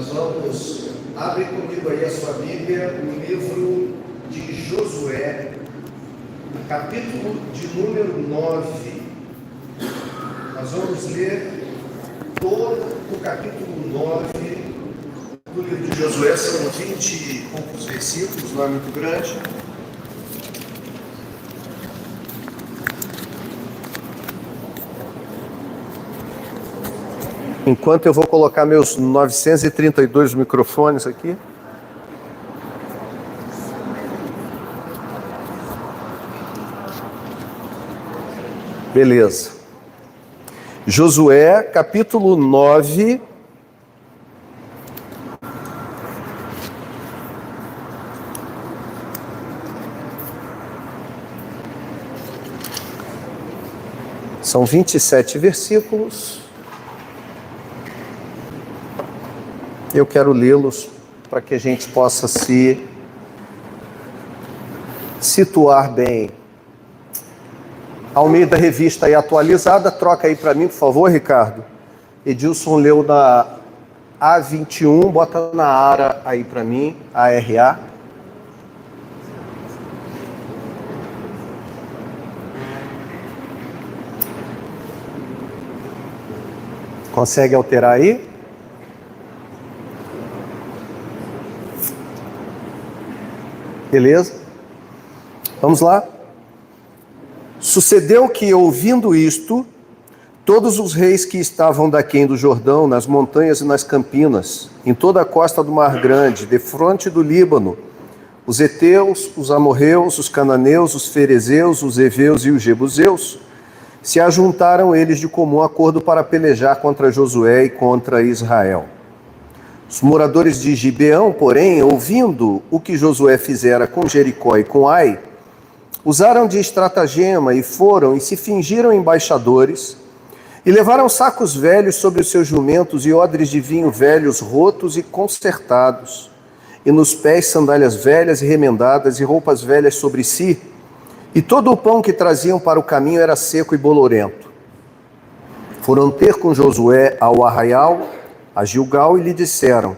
Nós vamos, abre comigo aí a sua Bíblia, no livro de Josué, capítulo de número 9. Nós vamos ler todo o capítulo 9 do livro de Josué. São 20 e poucos versículos, não é muito grande. Enquanto eu vou colocar meus 932 microfones aqui. Beleza. Josué, capítulo 9. São 27 versículos. Eu quero lê-los para que a gente possa se situar bem. Almeida Revista aí atualizada, troca aí para mim, por favor, Ricardo. Edilson leu na A21, bota na ARA aí para mim, ARA. Consegue alterar aí? Beleza? Vamos lá? Sucedeu que, ouvindo isto, todos os reis que estavam daquém do Jordão, nas montanhas e nas campinas, em toda a costa do Mar Grande, defronte do Líbano, os heteus, os amorreus, os cananeus, os ferezeus, os heveus e os jebuseus, se ajuntaram eles de comum acordo para pelejar contra Josué e contra Israel. Os moradores de Gibeão, porém, ouvindo o que Josué fizera com Jericó e com Ai, usaram de estratagema e foram e se fingiram embaixadores e levaram sacos velhos sobre os seus jumentos e odres de vinho velhos rotos e consertados, e nos pés sandálias velhas e remendadas e roupas velhas sobre si, e todo o pão que traziam para o caminho era seco e bolorento. Foram ter com Josué ao arraial, a Gilgal, e lhe disseram,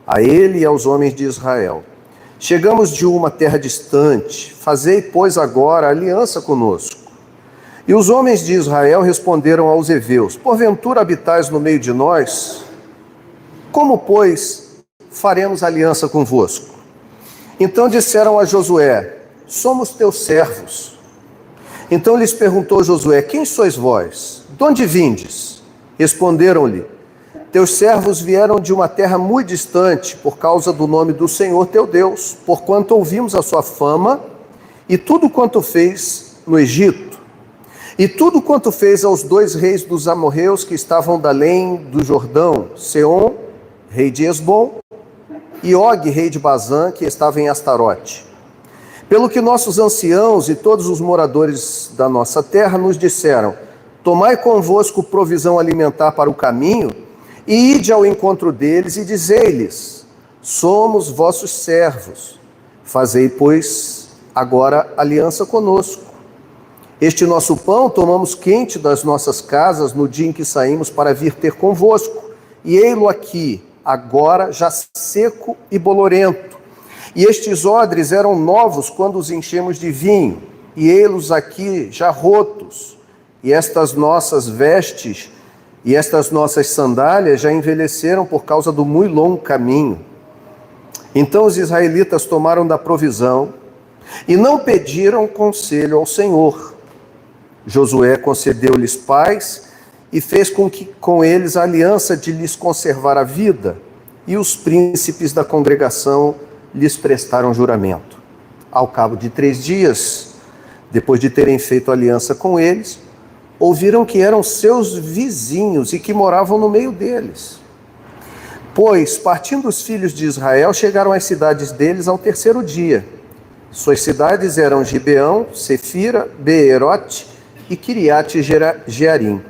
a ele e aos homens de Israel, chegamos de uma terra distante, fazei, pois, agora aliança conosco. E os homens de Israel responderam aos heveus, porventura habitais no meio de nós? Como, pois, faremos aliança convosco? Então disseram a Josué, somos teus servos. Então lhes perguntou Josué, quem sois vós? De onde vindes? Responderam-lhe, teus servos vieram de uma terra muito distante, por causa do nome do Senhor teu Deus, porquanto ouvimos a sua fama, e tudo quanto fez no Egito, e tudo quanto fez aos dois reis dos amorreus que estavam da além do Jordão, Seom, rei de Esbom, e Og, rei de Bazã, que estava em Astarote. Pelo que nossos anciãos e todos os moradores da nossa terra nos disseram, tomai convosco provisão alimentar para o caminho, e ide ao encontro deles e dizei-lhes, somos vossos servos, fazei, pois, agora aliança conosco. Este nosso pão tomamos quente das nossas casas no dia em que saímos para vir ter convosco, e ei-lo aqui, agora já seco e bolorento. E estes odres eram novos quando os enchemos de vinho, e ei-los aqui já rotos, e estas nossas vestes e estas nossas sandálias já envelheceram por causa do muito longo caminho. Então os israelitas tomaram da provisão e não pediram conselho ao Senhor. Josué concedeu-lhes paz e fez com eles a aliança de lhes conservar a vida, e os príncipes da congregação lhes prestaram juramento. Ao cabo de 3 dias, depois de terem feito aliança com eles, ouviram que eram seus vizinhos e que moravam no meio deles. Pois, partindo os filhos de Israel, chegaram às cidades deles ao 3º dia. Suas cidades eram Gibeão, Sefira, Beerote e Kiriate Jearim.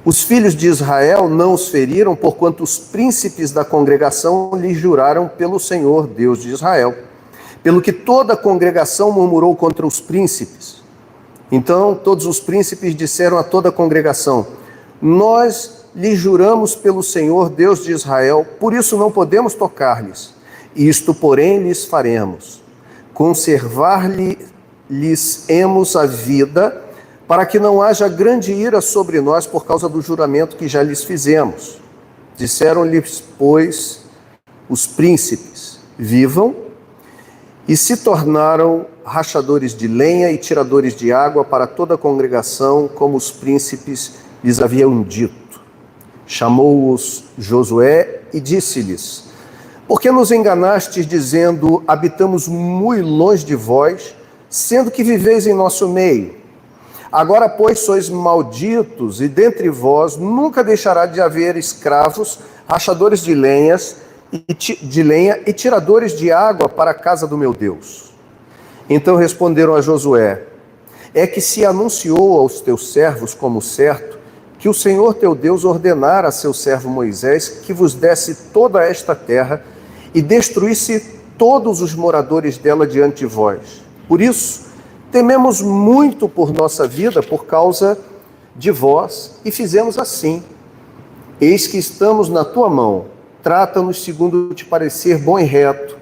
Os filhos de Israel não os feriram, porquanto os príncipes da congregação lhes juraram pelo Senhor, Deus de Israel. Pelo que toda a congregação murmurou contra os príncipes. Então todos os príncipes disseram a toda a congregação, nós lhe juramos pelo Senhor, Deus de Israel, por isso não podemos tocar-lhes. Isto, porém, lhes faremos: conservar-lhes-emos a vida, para que não haja grande ira sobre nós por causa do juramento que já lhes fizemos. Disseram-lhes, pois, os príncipes: vivam, e se tornaram rachadores de lenha e tiradores de água para toda a congregação, como os príncipes lhes haviam dito. Chamou-os Josué e disse-lhes: por que nos enganastes, dizendo: habitamos muito longe de vós, sendo que viveis em nosso meio? Agora, pois, sois malditos, e dentre vós nunca deixará de haver escravos, rachadores de lenha e tiradores de água para a casa do meu Deus. Então responderam a Josué: é que se anunciou aos teus servos como certo, que o Senhor teu Deus ordenara a seu servo Moisés que vos desse toda esta terra e destruísse todos os moradores dela diante de vós. Por isso, tememos muito por nossa vida por causa de vós, e fizemos assim. Eis que estamos na tua mão, trata-nos segundo te parecer bom e reto.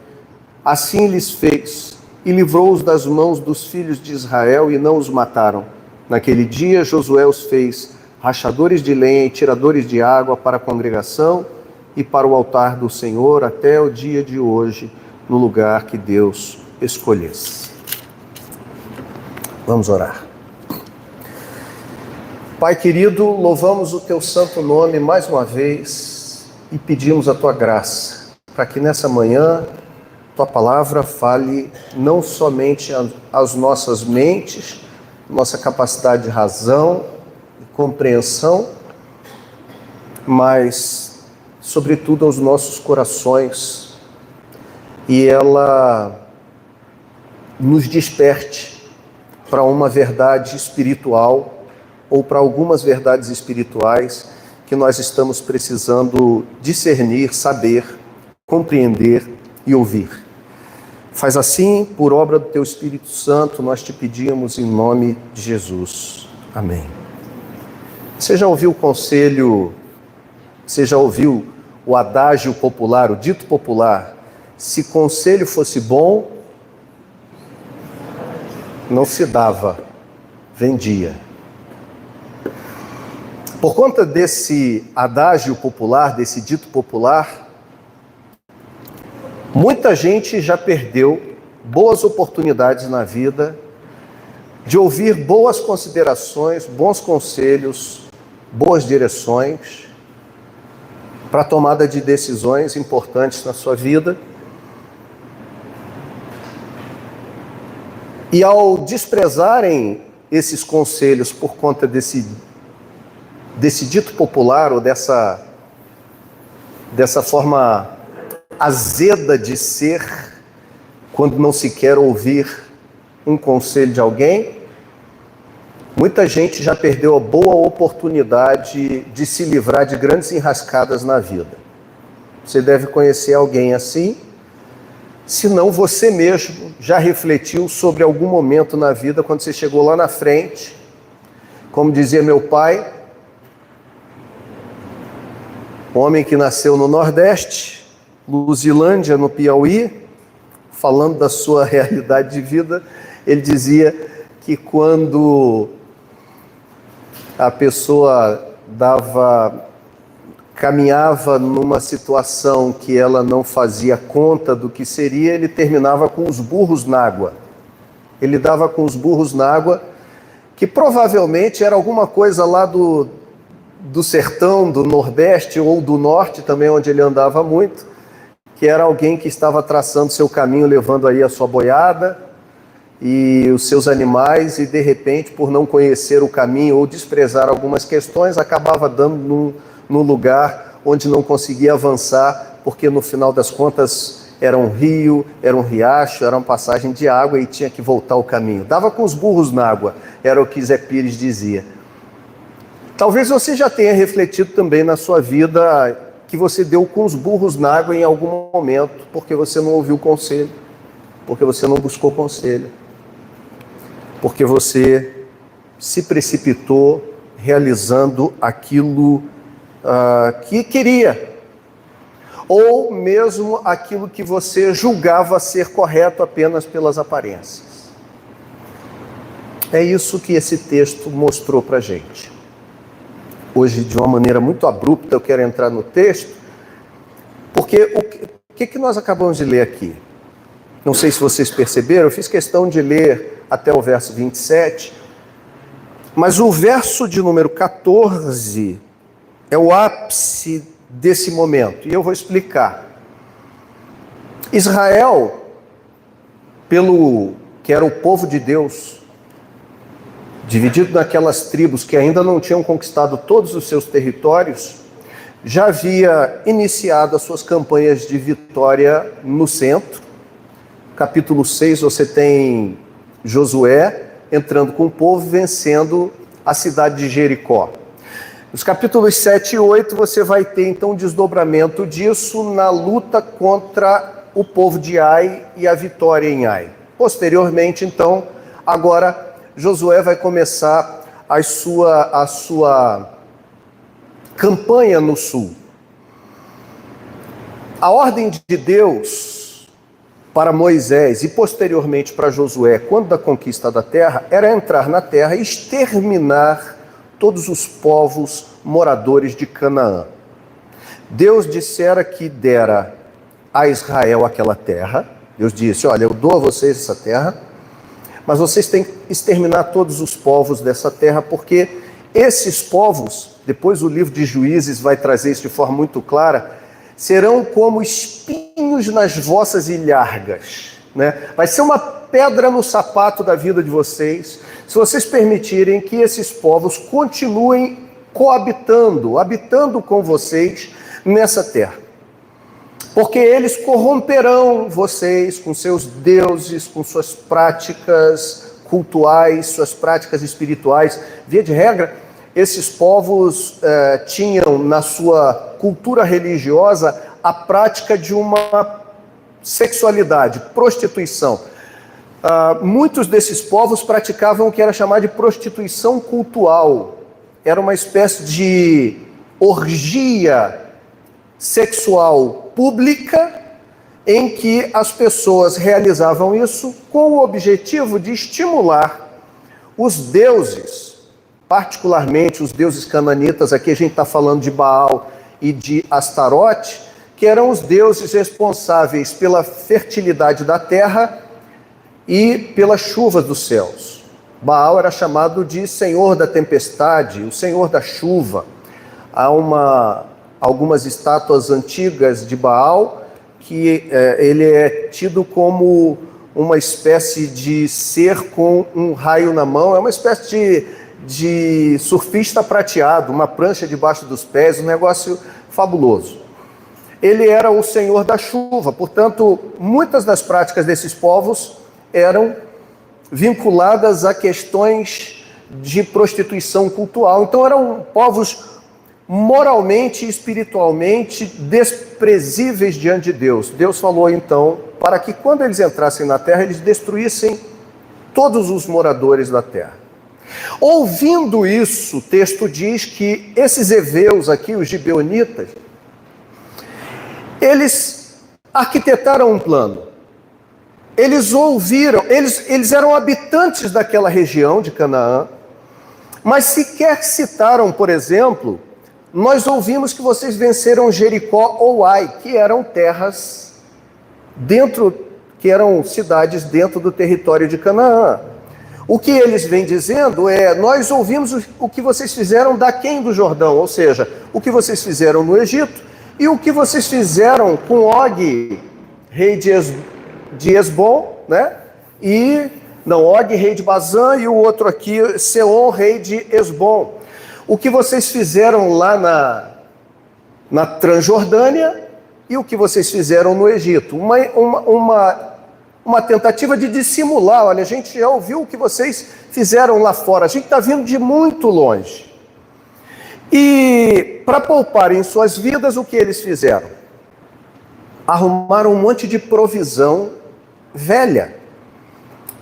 Assim lhes fez, e livrou-os das mãos dos filhos de Israel, e não os mataram. Naquele dia Josué os fez rachadores de lenha e tiradores de água para a congregação e para o altar do Senhor até o dia de hoje, no lugar que Deus escolhesse. Vamos orar. Pai querido, louvamos o teu santo nome mais uma vez e pedimos a tua graça, para que nessa manhã tua palavra fale não somente às nossas mentes, nossa capacidade de razão, compreensão, mas sobretudo aos nossos corações, e ela nos desperte para uma verdade espiritual ou para algumas verdades espirituais que nós estamos precisando discernir, saber, compreender e ouvir. Faz assim, por obra do teu Espírito Santo, nós te pedimos em nome de Jesus. Amém. Você já ouviu o conselho, você já ouviu o adágio popular, o dito popular: se conselho fosse bom, não se dava, vendia. Por conta desse adágio popular, desse dito popular, muita gente já perdeu boas oportunidades na vida de ouvir boas considerações, bons conselhos, boas direções para a tomada de decisões importantes na sua vida. E ao desprezarem esses conselhos por conta desse dito popular, ou dessa forma azeda de ser, quando não se quer ouvir um conselho de alguém, muita gente já perdeu a boa oportunidade de se livrar de grandes enrascadas na vida. Você deve conhecer alguém assim, se não você mesmo já refletiu sobre algum momento na vida, quando você chegou lá na frente, como dizia meu pai, homem que nasceu no Nordeste, Luzilândia, no Piauí, falando da sua realidade de vida, ele dizia que quando a pessoa caminhava numa situação que ela não fazia conta do que seria, ele terminava com os burros na água. Ele dava com os burros na água, que provavelmente era alguma coisa lá do sertão, do Nordeste ou do Norte também, onde ele andava muito, que era alguém que estava traçando seu caminho, levando aí a sua boiada e os seus animais, e de repente, por não conhecer o caminho ou desprezar algumas questões, acabava dando num lugar onde não conseguia avançar, porque no final das contas era um rio, era um riacho, era uma passagem de água e tinha que voltar o caminho. Dava com os burros na água, era o que Zé Pires dizia. Talvez você já tenha refletido também na sua vida que você deu com os burros na água em algum momento, porque você não ouviu conselho, porque você não buscou conselho, porque você se precipitou realizando aquilo que queria, ou mesmo aquilo que você julgava ser correto apenas pelas aparências. É isso que esse texto mostrou para a gente. Hoje, de uma maneira muito abrupta, eu quero entrar no texto, porque o que nós acabamos de ler aqui? Não sei se vocês perceberam, eu fiz questão de ler até o verso 27, mas o verso de número 14 é o ápice desse momento, e eu vou explicar. Israel, que era o povo de Deus, dividido naquelas tribos que ainda não tinham conquistado todos os seus territórios, já havia iniciado as suas campanhas de vitória no centro. Capítulo 6, você tem Josué entrando com o povo, vencendo a cidade de Jericó. Nos capítulos 7 e 8, você vai ter então um desdobramento disso na luta contra o povo de Ai e a vitória em Ai. Posteriormente, então, agora Josué vai começar a sua campanha no sul. A ordem de Deus para Moisés e posteriormente para Josué, quando da conquista da terra, era entrar na terra e exterminar todos os povos moradores de Canaã. Deus dissera que dera a Israel aquela terra. Deus disse, olha, eu dou a vocês essa terra, mas vocês têm que exterminar todos os povos dessa terra, porque esses povos, depois o livro de Juízes vai trazer isso de forma muito clara, serão como espinhos nas vossas ilhargas, né? Vai ser uma pedra no sapato da vida de vocês, se vocês permitirem que esses povos continuem habitando com vocês nessa terra. Porque eles corromperão vocês com seus deuses, com suas práticas cultuais, suas práticas espirituais. Via de regra, esses povos tinham na sua cultura religiosa a prática de uma sexualidade, prostituição. Muitos desses povos praticavam o que era chamado de prostituição cultual. Era uma espécie de orgia sexual pública em que as pessoas realizavam isso com o objetivo de estimular os deuses, particularmente os deuses cananitas. Aqui a gente está falando de Baal e de Astarote, que eram os deuses responsáveis pela fertilidade da terra e pelas chuvas dos céus. Baal era chamado de Senhor da tempestade, o Senhor da chuva. Há algumas estátuas antigas de Baal que ele é tido como uma espécie de ser com um raio na mão, é uma espécie de surfista prateado, uma prancha debaixo dos pés, um negócio fabuloso. Ele era o Senhor da chuva, portanto, muitas das práticas desses povos eram vinculadas a questões de prostituição cultural. Então eram povos moralmente e espiritualmente desprezíveis diante de Deus. Deus falou então para que quando eles entrassem na terra, eles destruíssem todos os moradores da terra. Ouvindo isso, o texto diz que esses heveus aqui, os gibeonitas, eles arquitetaram um plano. Eles ouviram, eles eram habitantes daquela região de Canaã, mas sequer citaram, por exemplo, nós ouvimos que vocês venceram Jericó ou Ai, que eram terras que eram cidades dentro do território de Canaã. O que eles vêm dizendo é, nós ouvimos o que vocês fizeram daquém do Jordão, ou seja, o que vocês fizeram no Egito e o que vocês fizeram com Og, rei de Esbom, né? Og, rei de Bazã, e o outro aqui, Seom, rei de Esbom. O que vocês fizeram lá na Transjordânia e o que vocês fizeram no Egito. Uma tentativa de dissimular, olha, a gente já ouviu o que vocês fizeram lá fora, a gente está vindo de muito longe. E para pouparem suas vidas, o que eles fizeram? Arrumaram um monte de provisão velha,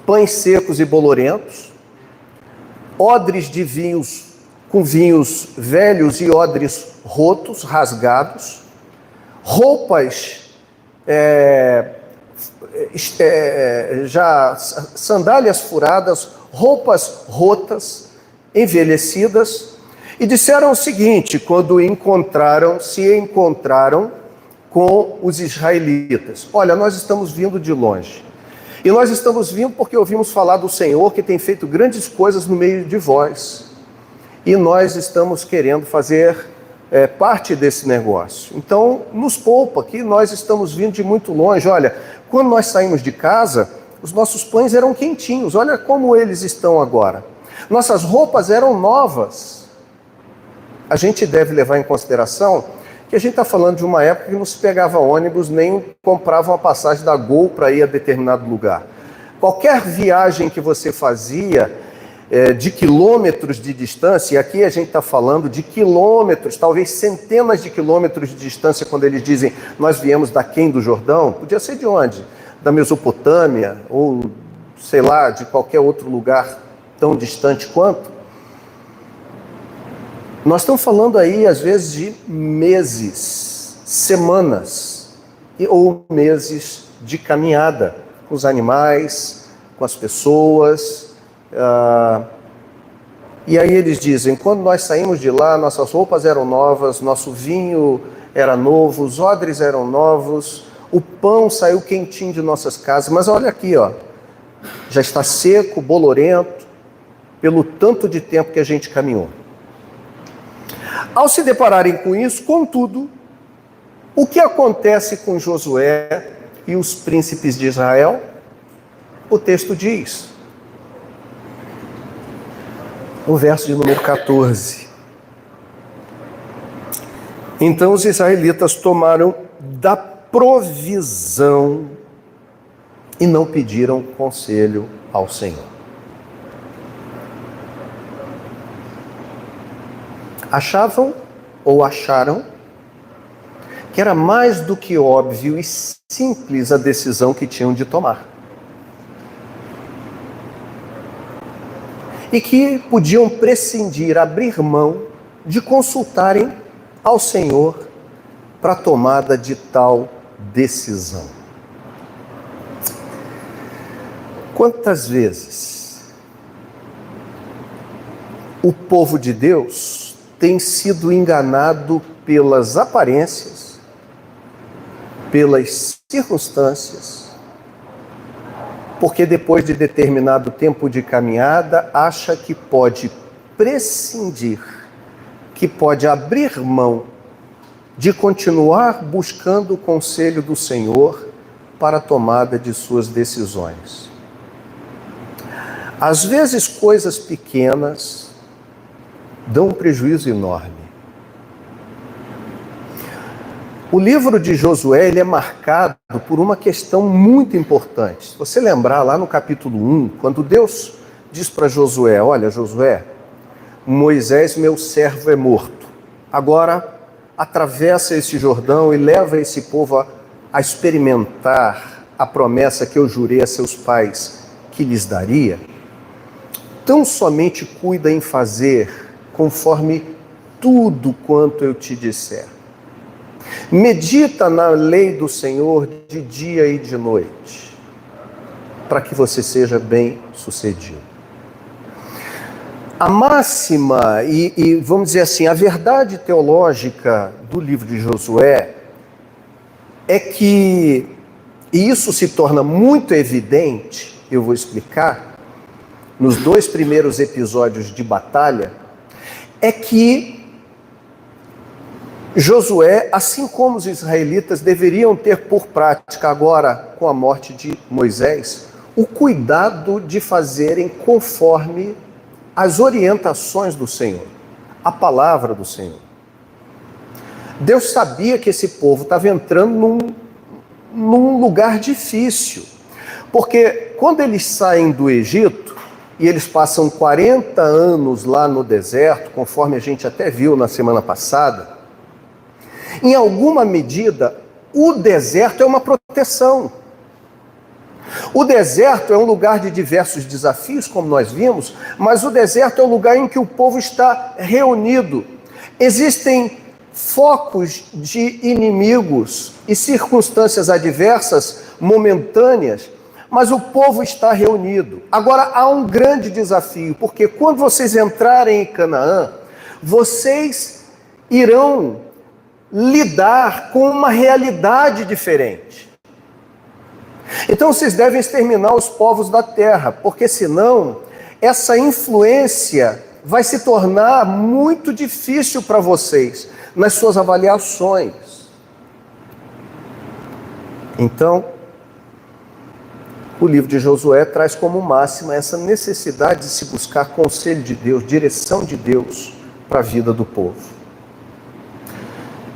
pães secos e bolorentos, odres de vinhos com vinhos velhos e odres rotos, rasgados, roupas já sandálias furadas, roupas rotas, envelhecidas, e disseram o seguinte quando se encontraram com os israelitas: olha, nós estamos vindo de longe, e nós estamos vindo porque ouvimos falar do Senhor que tem feito grandes coisas no meio de vós, e nós estamos querendo fazer parte desse negócio. Então, nos poupa, que nós estamos vindo de muito longe. Olha, quando nós saímos de casa, os nossos pães eram quentinhos, olha como eles estão agora. Nossas roupas eram novas. A gente deve levar em consideração que a gente está falando de uma época que não se pegava ônibus, nem comprava uma passagem da Gol para ir a determinado lugar. Qualquer viagem que você fazia de quilômetros de distância, e aqui a gente está falando de quilômetros, talvez centenas de quilômetros de distância, quando eles dizem nós viemos daquém do Jordão, podia ser de onde? Da Mesopotâmia, ou sei lá, de qualquer outro lugar tão distante quanto. Nós estamos falando aí, às vezes, de meses, semanas, ou meses de caminhada com os animais, com as pessoas. E aí eles dizem: quando nós saímos de lá, nossas roupas eram novas, nosso vinho era novo, os odres eram novos, o pão saiu quentinho de nossas casas. Mas olha aqui, ó, já está seco, bolorento, pelo tanto de tempo que a gente caminhou. Ao se depararem com isso, contudo, o que acontece com Josué e os príncipes de Israel? O texto diz, no verso de número 14: então os israelitas tomaram da provisão e não pediram conselho ao Senhor. Achavam ou acharam que era mais do que óbvio e simples a decisão que tinham de tomar. E que podiam prescindir, abrir mão de consultarem ao Senhor para a tomada de tal decisão. Quantas vezes o povo de Deus tem sido enganado pelas aparências, pelas circunstâncias, porque depois de determinado tempo de caminhada, acha que pode prescindir, que pode abrir mão de continuar buscando o conselho do Senhor para a tomada de suas decisões. Às vezes, coisas pequenas dão um prejuízo enorme. O livro de Josué ele é marcado por uma questão muito importante. Se você lembrar lá no capítulo 1, quando Deus diz para Josué: olha, Josué, Moisés, meu servo, é morto. Agora atravessa esse Jordão e leva esse povo a experimentar a promessa que eu jurei a seus pais que lhes daria. Tão somente cuida em fazer conforme tudo quanto eu te disser. Medita na lei do Senhor de dia e de noite, para que você seja bem sucedido. A máxima e vamos dizer assim, a verdade teológica do livro de Josué é que, e isso se torna muito evidente, eu vou explicar, nos 2 primeiros episódios de batalha, é que Josué, assim como os israelitas, deveriam ter por prática agora, com a morte de Moisés, o cuidado de fazerem conforme as orientações do Senhor, a palavra do Senhor. Deus sabia que esse povo estava entrando num lugar difícil, porque quando eles saem do Egito, e eles passam 40 anos lá no deserto, conforme a gente até viu na semana passada, em alguma medida, o deserto é uma proteção. O deserto é um lugar de diversos desafios, como nós vimos, mas o deserto é o lugar em que o povo está reunido. Existem focos de inimigos e circunstâncias adversas, momentâneas, mas o povo está reunido. Agora, há um grande desafio, porque quando vocês entrarem em Canaã, vocês irão lidar com uma realidade diferente. Então vocês devem exterminar os povos da terra, porque senão essa influência vai se tornar muito difícil para vocês nas suas avaliações. Então, o livro de Josué traz como máxima essa necessidade de se buscar conselho de Deus, direção de Deus para a vida do povo.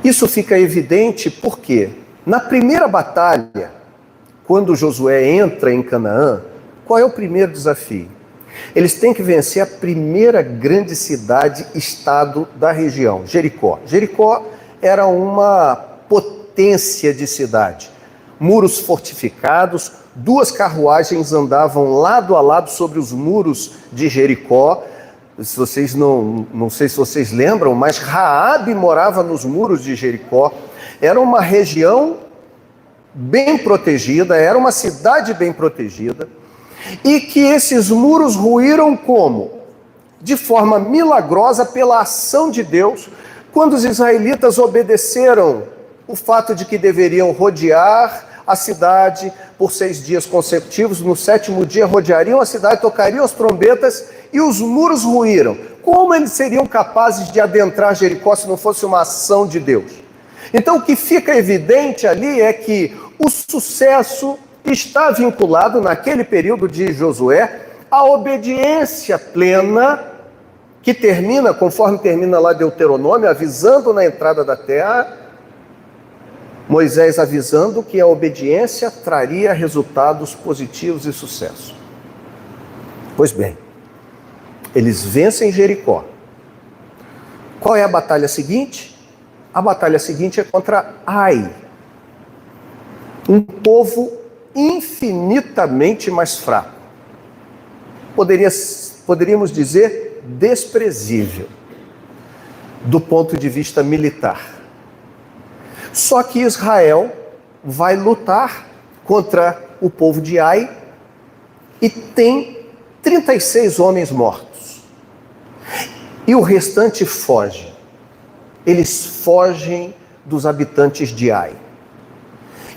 Isso fica evidente porque na primeira batalha, quando Josué entra em Canaã, qual é o primeiro desafio? Eles têm que vencer a primeira grande cidade-estado da região, Jericó. Jericó era uma potência de cidade. Muros fortificados, 2 carruagens andavam lado a lado sobre os muros de Jericó. Se vocês não sei se vocês lembram, mas Raabe morava nos muros de Jericó. Era uma região bem protegida, era uma cidade bem protegida, e que esses muros ruíram como? De forma milagrosa pela ação de Deus, quando os israelitas obedeceram o fato de que deveriam rodear a cidade por 6 dias consecutivos. No 7º dia rodeariam a cidade, tocariam as trombetas e os muros ruíram. Como eles seriam capazes de adentrar Jericó se não fosse uma ação de Deus? Então o que fica evidente ali é que o sucesso está vinculado, naquele período de Josué, à obediência plena, que termina, conforme termina lá Deuteronômio, avisando na entrada da terra, Moisés avisando que a obediência traria resultados positivos e sucesso. Pois bem, eles vencem Jericó. Qual é a batalha seguinte? A batalha seguinte é contra Ai, um povo infinitamente mais fraco. Poderíamos dizer desprezível, do ponto de vista militar. Só que Israel vai lutar contra o povo de Ai e tem 36 homens mortos. E o restante foge. Eles fogem dos habitantes de Ai.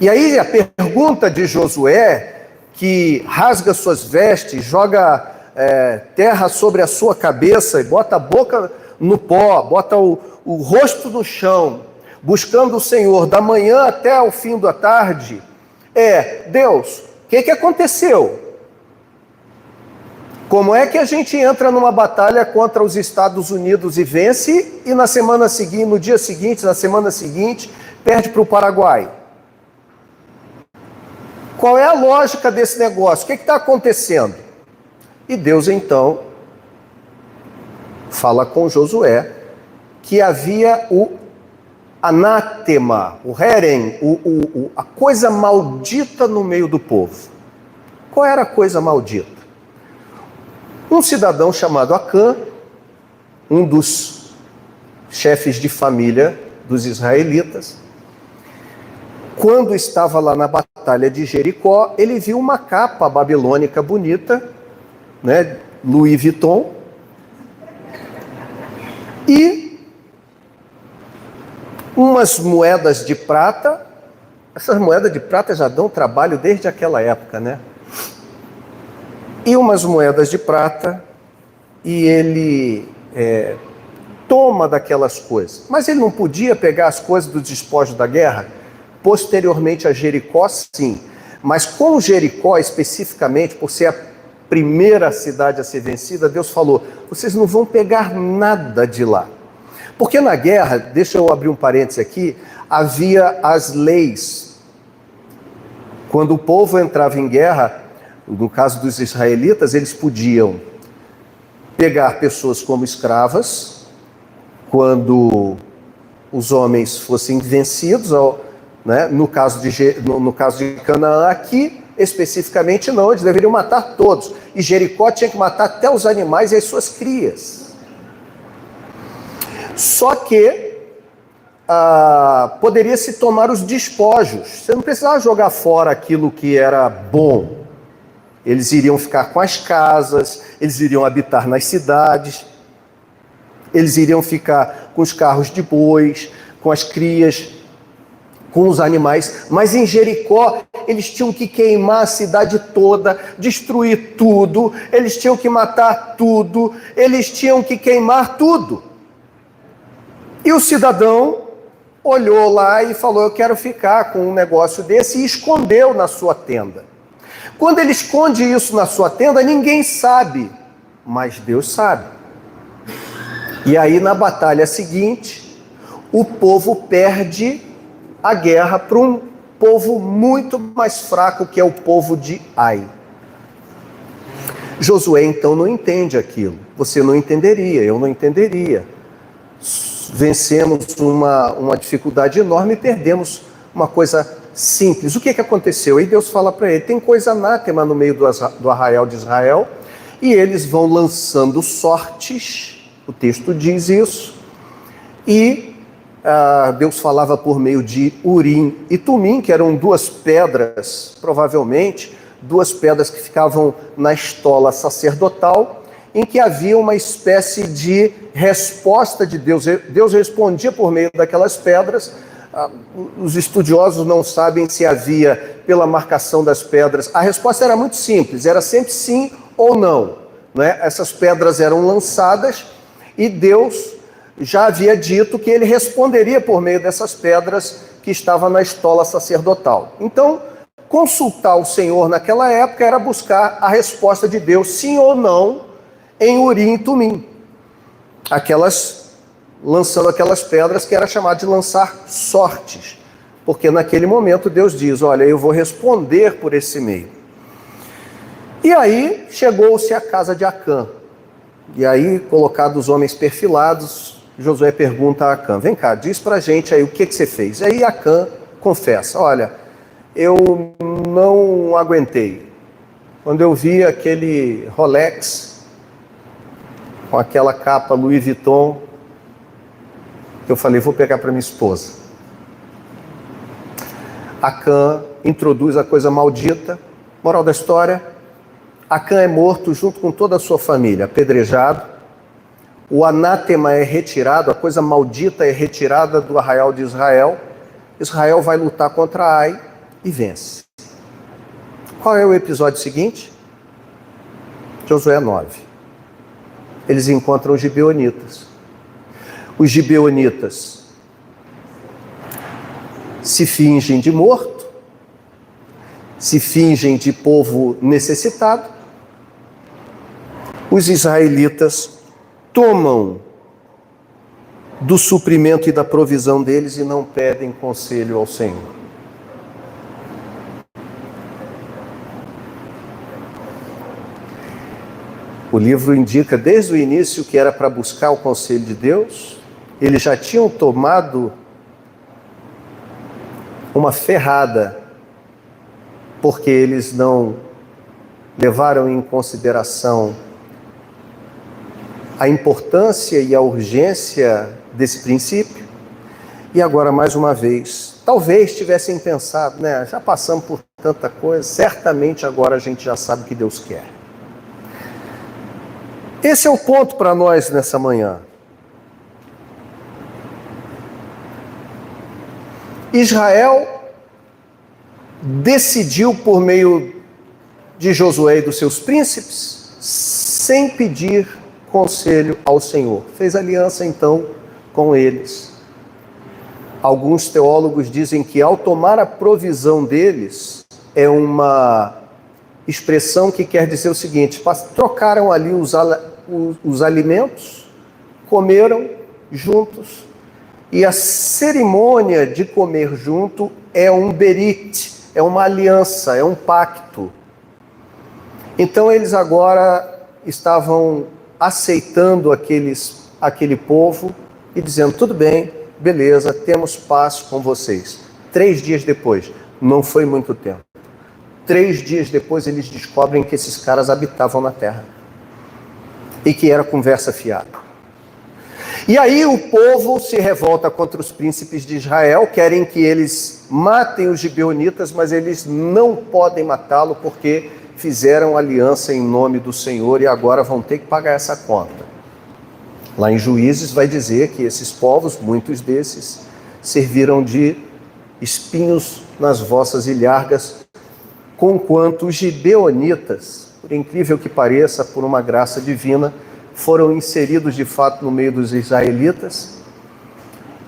E aí a pergunta de Josué, que rasga suas vestes, joga terra sobre a sua cabeça e bota a boca no pó, bota o rosto no chão, buscando o Senhor da manhã até o fim da tarde, Deus, o que aconteceu? Como é que a gente entra numa batalha contra os Estados Unidos e vence, e na semana seguinte, no dia seguinte, na semana seguinte, perde para o Paraguai? Qual é a lógica desse negócio? O que está acontecendo? E Deus então fala com Josué que havia o anátema, o herem, a coisa maldita no meio do povo. Qual era a coisa maldita? Um cidadão chamado Acã, um dos chefes de família dos israelitas, quando estava lá na batalha de Jericó, ele viu uma capa babilônica bonita, né, Louis Vuitton, e umas moedas de prata. Essas moedas de prata já dão trabalho desde aquela época, né? E umas moedas de prata, e ele toma daquelas coisas. Mas ele não podia pegar as coisas do despojo da guerra? Posteriormente a Jericó, sim. Mas com Jericó, especificamente, por ser a primeira cidade a ser vencida, Deus falou, vocês não vão pegar nada de lá. Porque na guerra, deixa eu abrir um parênteses aqui, havia as leis. Quando o povo entrava em guerra, no caso dos israelitas, eles podiam pegar pessoas como escravas, quando os homens fossem vencidos, né? No caso de Canaã aqui, especificamente não, eles deveriam matar todos. E Jericó tinha que matar até os animais e as suas crias. Só que poderia se tomar os despojos. Você não precisava jogar fora aquilo que era bom. Eles iriam ficar com as casas, eles iriam habitar nas cidades, eles iriam ficar com os carros de bois, com as crias, com os animais. Mas em Jericó, eles tinham que queimar a cidade toda, destruir tudo, eles tinham que matar tudo, eles tinham que queimar tudo. E o cidadão olhou lá e falou: eu quero ficar com um negócio desse, e escondeu na sua tenda. Quando ele esconde isso na sua tenda, ninguém sabe, mas Deus sabe. E aí, na batalha seguinte, o povo perde a guerra para um povo muito mais fraco, que é o povo de Ai. Josué, então, não entende aquilo. Você não entenderia, eu não entenderia. Vencemos uma dificuldade enorme e perdemos uma coisa simples. O que aconteceu? Aí Deus fala para ele: tem coisa anátema no meio do arraial de Israel, e eles vão lançando sortes, o texto diz isso, e Deus falava por meio de Urim e Tumim, que eram duas pedras, provavelmente, duas pedras que ficavam na estola sacerdotal, em que havia uma espécie de resposta de Deus. Deus respondia por meio daquelas pedras. Os estudiosos não sabem se havia pela marcação das pedras. A resposta era muito simples, era sempre sim ou não, né? Essas pedras eram lançadas e Deus já havia dito que ele responderia por meio dessas pedras que estavam na estola sacerdotal. Então, consultar o Senhor naquela época era buscar a resposta de Deus, sim ou não, em Urim e Tumim, lançando aquelas pedras que era chamado de lançar sortes, porque naquele momento Deus diz: olha, eu vou responder por esse meio. E aí chegou-se à casa de Acã, e aí, colocados os homens perfilados, Josué pergunta a Acã: vem cá, diz pra gente aí o que você fez. Aí Acã confessa: olha, eu não aguentei. Quando eu vi aquele Rolex com aquela capa Louis Vuitton, eu falei: vou pegar para minha esposa. Acã introduz a coisa maldita. Moral da história: Acã é morto junto com toda a sua família, apedrejado. O anátema é retirado, a coisa maldita é retirada do arraial de Israel. Israel vai lutar contra Ai e vence. Qual é o episódio seguinte? Josué 9. Eles encontram os gibeonitas. Os gibeonitas se fingem de morto, se fingem de povo necessitado. Os israelitas tomam do suprimento e da provisão deles e não pedem conselho ao Senhor. O livro indica desde o início que era para buscar o conselho de Deus. Eles já tinham tomado uma ferrada, porque eles não levaram em consideração a importância e a urgência desse princípio. E agora, mais uma vez, talvez tivessem pensado, né, já passamos por tanta coisa, certamente agora a gente já sabe o que Deus quer. Esse é o ponto para nós nessa manhã. Israel decidiu por meio de Josué e dos seus príncipes, sem pedir conselho ao Senhor. Fez aliança então com eles. Alguns teólogos dizem que ao tomar a provisão deles, é uma expressão que quer dizer o seguinte: trocaram ali os alimentos, comeram juntos, e a cerimônia de comer junto é um berit, é uma aliança, é um pacto. Então eles agora estavam aceitando aquele povo e dizendo: tudo bem, beleza, temos paz com vocês. 3 dias depois, não foi muito tempo, 3 dias depois eles descobrem que esses caras habitavam na terra e que era conversa fiada. E aí o povo se revolta contra os príncipes de Israel, querem que eles matem os gibeonitas, mas eles não podem matá-lo porque fizeram aliança em nome do Senhor e agora vão ter que pagar essa conta. Lá em Juízes vai dizer que esses povos, muitos desses, serviram de espinhos nas vossas ilhargas, conquanto os gibeonitas, por incrível que pareça, por uma graça divina, foram inseridos de fato no meio dos israelitas,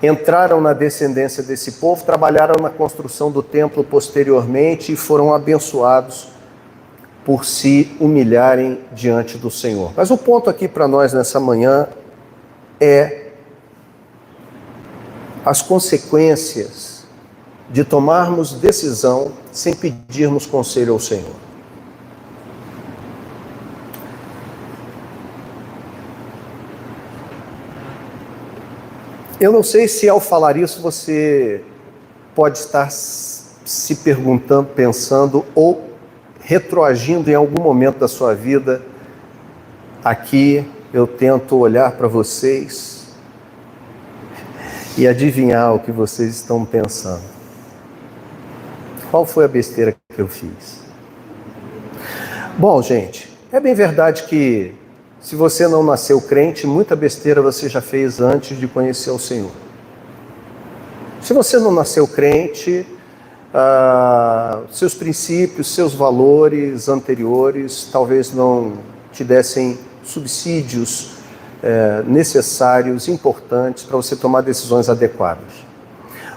entraram na descendência desse povo, trabalharam na construção do templo posteriormente e foram abençoados por se humilharem diante do Senhor. Mas o ponto aqui para nós nessa manhã é as consequências de tomarmos decisão sem pedirmos conselho ao Senhor. Eu não sei se ao falar isso você pode estar se perguntando, pensando ou retroagindo em algum momento da sua vida. Aqui eu tento olhar para vocês e adivinhar o que vocês estão pensando. Qual foi a besteira que eu fiz? Bom, gente, é bem verdade que se você não nasceu crente, muita besteira você já fez antes de conhecer o Senhor. Se você não nasceu crente, seus princípios, seus valores anteriores talvez não te dessem subsídios necessários, importantes para você tomar decisões adequadas.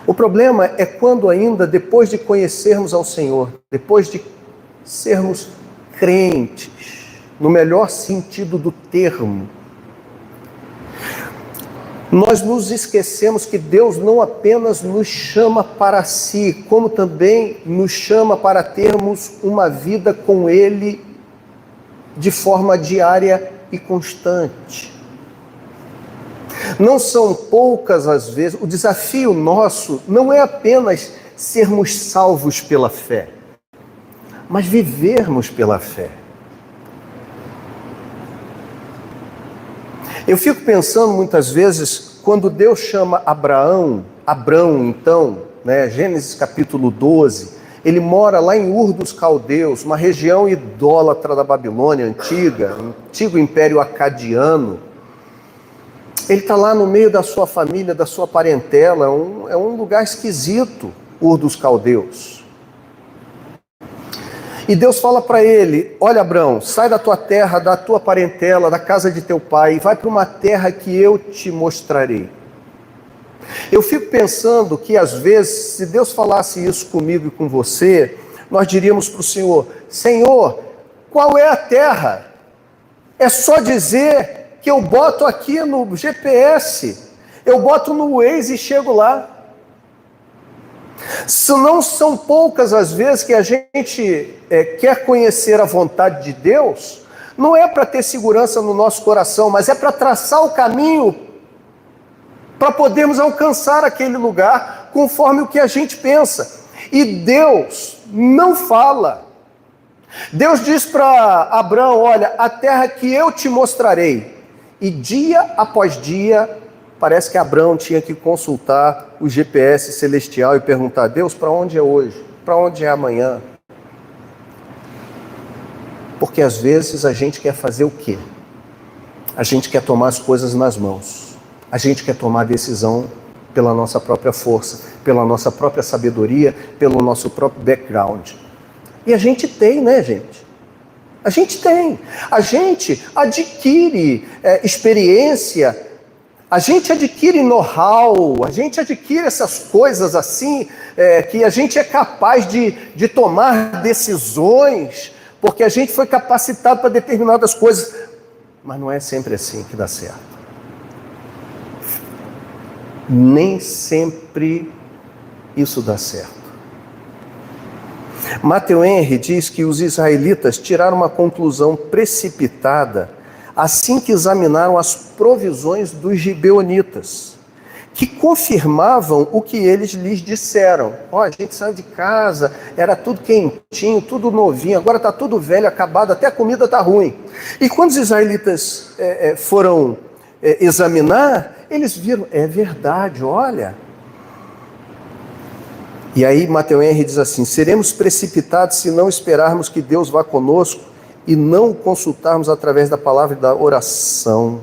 O problema é quando ainda depois de conhecermos ao Senhor, depois de sermos crentes, no melhor sentido do termo, nós nos esquecemos que Deus não apenas nos chama para si, como também nos chama para termos uma vida com Ele de forma diária e constante. Não são poucas as vezes, o desafio nosso não é apenas sermos salvos pela fé, mas vivermos pela fé. Eu fico pensando muitas vezes, quando Deus chama Abrão então, Gênesis capítulo 12, ele mora lá em Ur dos Caldeus, uma região idólatra da Babilônia antigo império acadiano. Ele está lá no meio da sua família, da sua parentela, é um lugar esquisito, Ur dos Caldeus. E Deus fala para ele: olha, Abrão, sai da tua terra, da tua parentela, da casa de teu pai, e vai para uma terra que eu te mostrarei. Eu fico pensando que às vezes, se Deus falasse isso comigo e com você, nós diríamos para o Senhor: Senhor, qual é a terra? É só dizer que eu boto aqui no GPS, eu boto no Waze e chego lá. Não são poucas as vezes que a gente quer conhecer a vontade de Deus, não é para ter segurança no nosso coração, mas é para traçar o caminho para podermos alcançar aquele lugar conforme o que a gente pensa. E Deus não fala. Deus diz para Abraão: olha, a terra que eu te mostrarei. E dia após dia, parece que Abraão tinha que consultar o GPS celestial e perguntar: Deus, para onde é hoje? Para onde é amanhã? Porque às vezes a gente quer fazer o quê? A gente quer tomar as coisas nas mãos. A gente quer tomar decisão pela nossa própria força, pela nossa própria sabedoria, pelo nosso próprio background. E a gente tem, né, gente? A gente tem. A gente adquire experiência, a gente adquire know-how, a gente adquire essas coisas assim, que a gente é capaz de tomar decisões, porque a gente foi capacitado para determinadas coisas. Mas não é sempre assim que dá certo. Nem sempre isso dá certo. Matthew Henry diz que os israelitas tiraram uma conclusão precipitada assim que examinaram as provisões dos gibeonitas. que confirmavam o que eles lhes disseram. Ó, a gente saiu de casa, era tudo quentinho, tudo novinho, agora está tudo velho, acabado, até a comida está ruim. E quando os israelitas foram examinar, eles viram, é verdade, olha. E aí Matthew Henry diz assim: seremos precipitados se não esperarmos que Deus vá conosco e não o consultarmos através da palavra e da oração,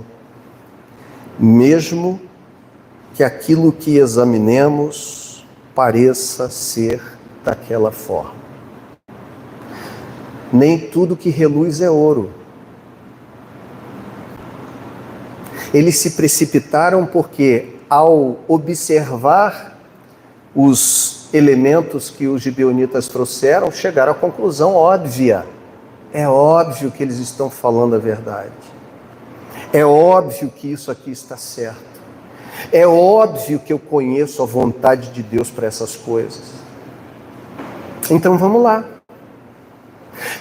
mesmo que aquilo que examinemos pareça ser daquela forma. Nem tudo que reluz é ouro. Eles se precipitaram porque, ao observar os elementos que os gibeonitas trouxeram, chegaram à conclusão óbvia. É óbvio que eles estão falando a verdade. É óbvio que isso aqui está certo. É óbvio que eu conheço a vontade de Deus para essas coisas. Então vamos lá.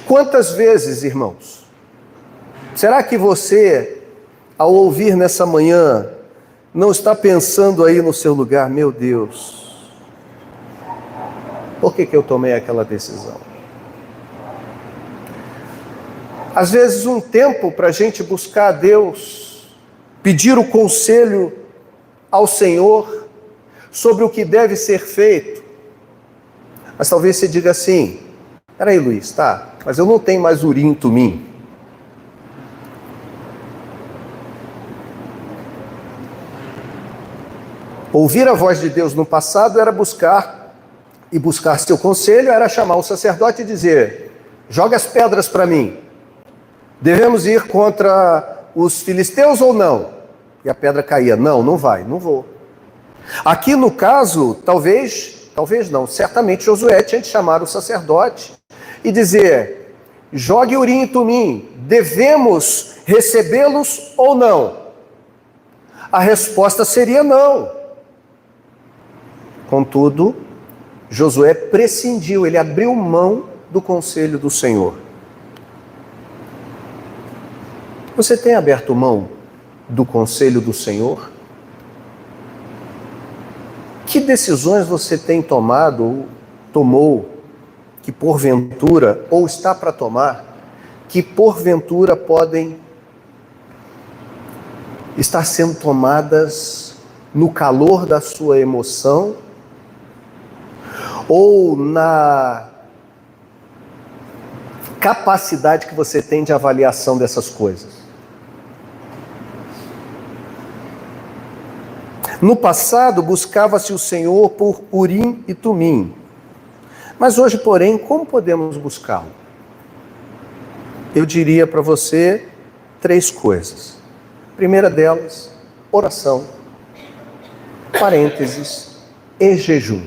Quantas vezes, irmãos, será que você, ao ouvir nessa manhã, não está pensando aí no seu lugar, meu Deus, por que eu tomei aquela decisão? Às vezes um tempo para a gente buscar a Deus, pedir o conselho ao Senhor sobre o que deve ser feito. Mas talvez você diga assim: peraí, Luiz, tá, mas eu não tenho mais Urim e Tumim. Ouvir a voz de Deus no passado era buscar seu conselho, era chamar o sacerdote e dizer: joga as pedras para mim. Devemos ir contra os filisteus ou não? E a pedra caía. Não, não vai, não vou. Aqui no caso, talvez não, certamente Josué tinha de chamar o sacerdote e dizer: jogue Urim e Tumim, devemos recebê-los ou não? A resposta seria não. Contudo, Josué prescindiu, ele abriu mão do conselho do Senhor. Você tem aberto mão do conselho do Senhor? Que decisões você tem tomado ou tomou que porventura, ou está para tomar, que porventura podem estar sendo tomadas no calor da sua emoção ou na capacidade que você tem de avaliação dessas coisas? No passado, buscava-se o Senhor por Urim e Tumim. Mas hoje, porém, como podemos buscá-lo? Eu diria para você 3 coisas. Primeira delas, oração, parênteses, e jejum.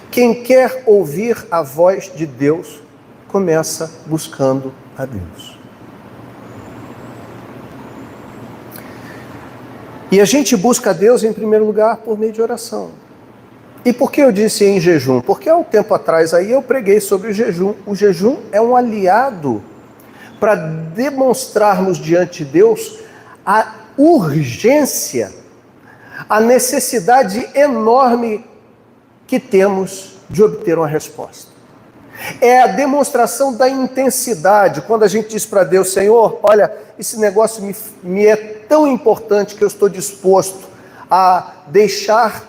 Quem quer ouvir a voz de Deus, começa buscando a Deus. E a gente busca a Deus, em primeiro lugar, por meio de oração. E por que eu disse em jejum? Porque há um tempo atrás aí eu preguei sobre o jejum. O jejum é um aliado para demonstrarmos diante de Deus a urgência, a necessidade enorme que temos de obter uma resposta. É a demonstração da intensidade, quando a gente diz para Deus: Senhor, olha, esse negócio me é tão importante que eu estou disposto a deixar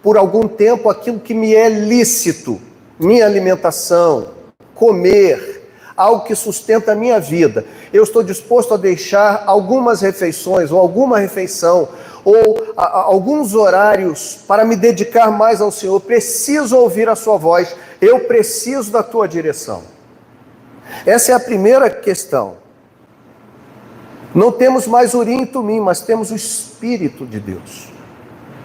por algum tempo aquilo que me é lícito, minha alimentação, comer, algo que sustenta a minha vida. Eu estou disposto a deixar algumas refeições, ou alguma refeição, ou alguns horários para me dedicar mais ao Senhor. Preciso ouvir a sua voz, eu preciso da tua direção. Essa é a primeira questão. Não temos mais Urim e Tumim, mas temos o Espírito de Deus.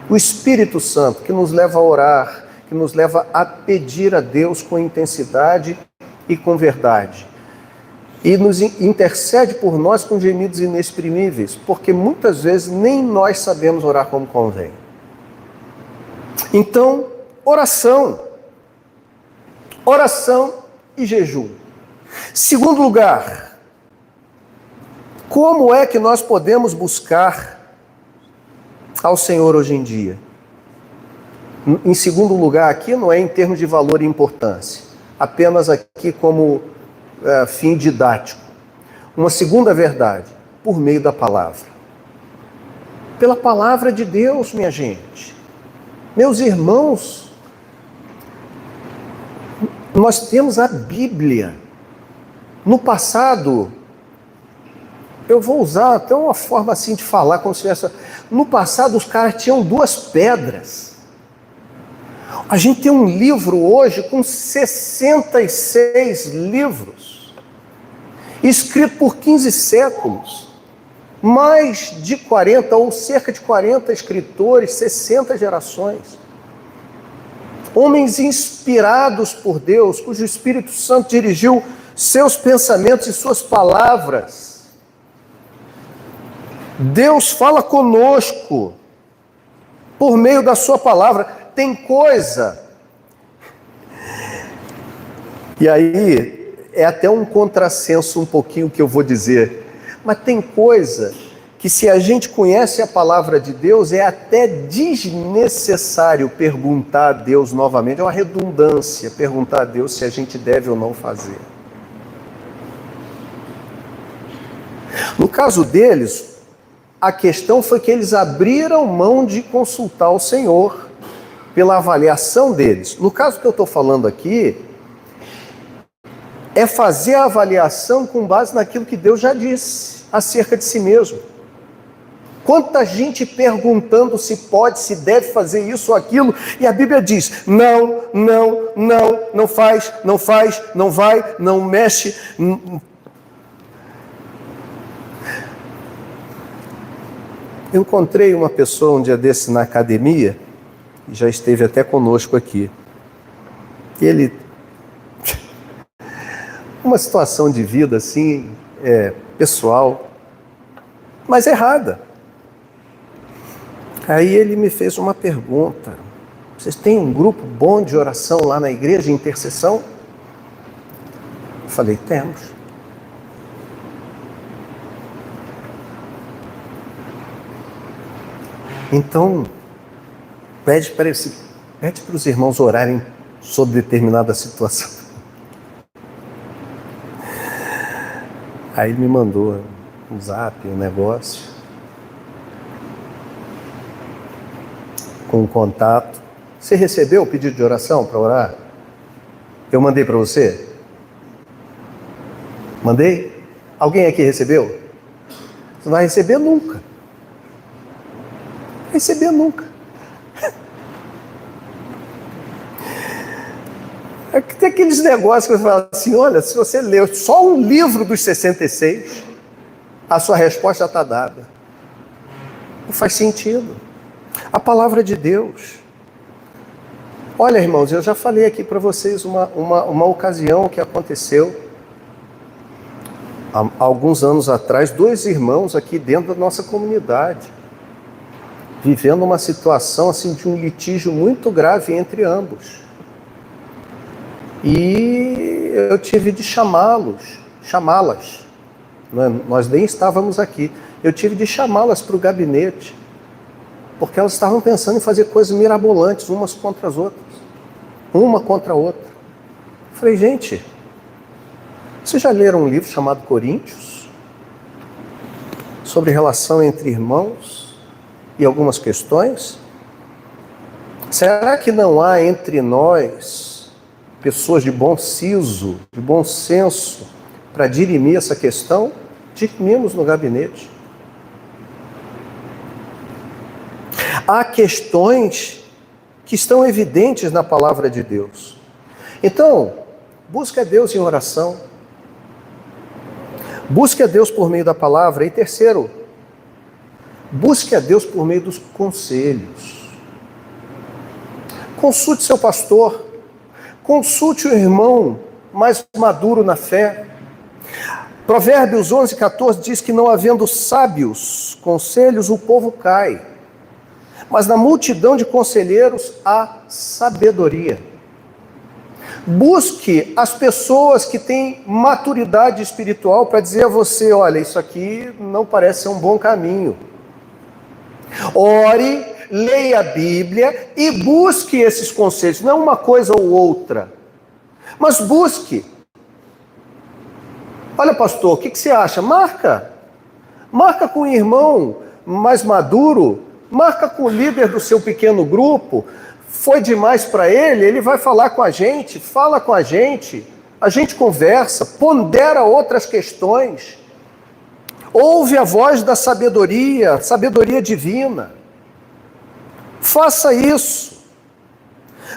O Espírito Santo que nos leva a orar, que nos leva a pedir a Deus com intensidade e com verdade. E nos intercede por nós com gemidos inexprimíveis, porque muitas vezes nem nós sabemos orar como convém. Então, oração e jejum. Segundo lugar, como é que nós podemos buscar ao Senhor hoje em dia? Em segundo lugar, aqui não é em termos de valor e importância, apenas aqui como fim didático. Uma segunda verdade, por meio da palavra. Pela palavra de Deus, minha gente. Meus irmãos, nós temos a Bíblia. No passado, eu vou usar até uma forma assim de falar, como se tivesse... No passado, os caras tinham 2 pedras. A gente tem um livro hoje com 66 livros, escrito por 15 séculos, mais de 40 ou cerca de 40 escritores, 60 gerações. Homens inspirados por Deus, cujo Espírito Santo dirigiu seus pensamentos e suas palavras. Deus fala conosco por meio da sua palavra. Tem coisa, e aí é até um contrassenso um pouquinho que eu vou dizer, mas tem coisa que, se a gente conhece a palavra de Deus, é até desnecessário perguntar a Deus novamente. É uma redundância perguntar a Deus se a gente deve ou não fazer. No caso deles, a questão foi que eles abriram mão de consultar o Senhor pela avaliação deles. No caso que eu estou falando aqui, é fazer a avaliação com base naquilo que Deus já disse acerca de si mesmo. Quanta gente perguntando se pode, se deve fazer isso ou aquilo, e a Bíblia diz, não, não, não, não faz, não faz, não vai, não mexe. Eu encontrei uma pessoa um dia desse na academia, já esteve até conosco aqui. Ele, uma situação de vida assim, pessoal, mas errada. Aí ele me fez uma pergunta: vocês têm um grupo bom de oração lá na igreja, de intercessão? Eu falei, temos. Então, pede para os irmãos orarem sobre determinada situação. Aí ele me mandou um zap, um negócio, com um contato. Você recebeu o pedido de oração para orar? Eu mandei para você? Mandei? Alguém aqui recebeu? Você não vai receber nunca. Receber nunca. Tem aqueles negócios que você fala assim, olha, se você leu só um livro dos 66, a sua resposta já está dada. Não faz sentido. A palavra de Deus. Olha, irmãos, eu já falei aqui para vocês uma ocasião que aconteceu há alguns anos atrás, 2 irmãos aqui dentro da nossa comunidade, vivendo uma situação assim de um litígio muito grave entre e eu tive de chamá-las. Nós nem estávamos aqui. Eu tive de chamá-las para o gabinete, porque elas estavam pensando em fazer coisas mirabolantes, umas contra as outras, uma contra a outra. Eu falei, gente, vocês já leram um livro chamado Coríntios? Sobre relação entre irmãos e algumas questões? Será que não há entre nós pessoas de bom siso, de bom senso, para dirimir essa questão? Dirimimos no gabinete. Há questões que estão evidentes na palavra de Deus. Então, busque a Deus em oração. Busque a Deus por meio da palavra. E terceiro, busque a Deus por meio dos conselhos. Consulte seu pastor. Consulte o irmão mais maduro na fé. Provérbios 11:14 diz que não havendo sábios conselhos, o povo cai. Mas na multidão de conselheiros há sabedoria. Busque as pessoas que têm maturidade espiritual para dizer a você, olha, isso aqui não parece ser um bom caminho. Ore, leia a Bíblia e busque esses conselhos, não uma coisa ou outra, mas busque. Olha, pastor, o que você acha? Marca com o irmão mais maduro, marca com o líder do seu pequeno grupo. Foi demais para ele, ele vai falar com a gente, fala com a gente conversa, pondera outras questões, ouve a voz da sabedoria divina. Faça isso.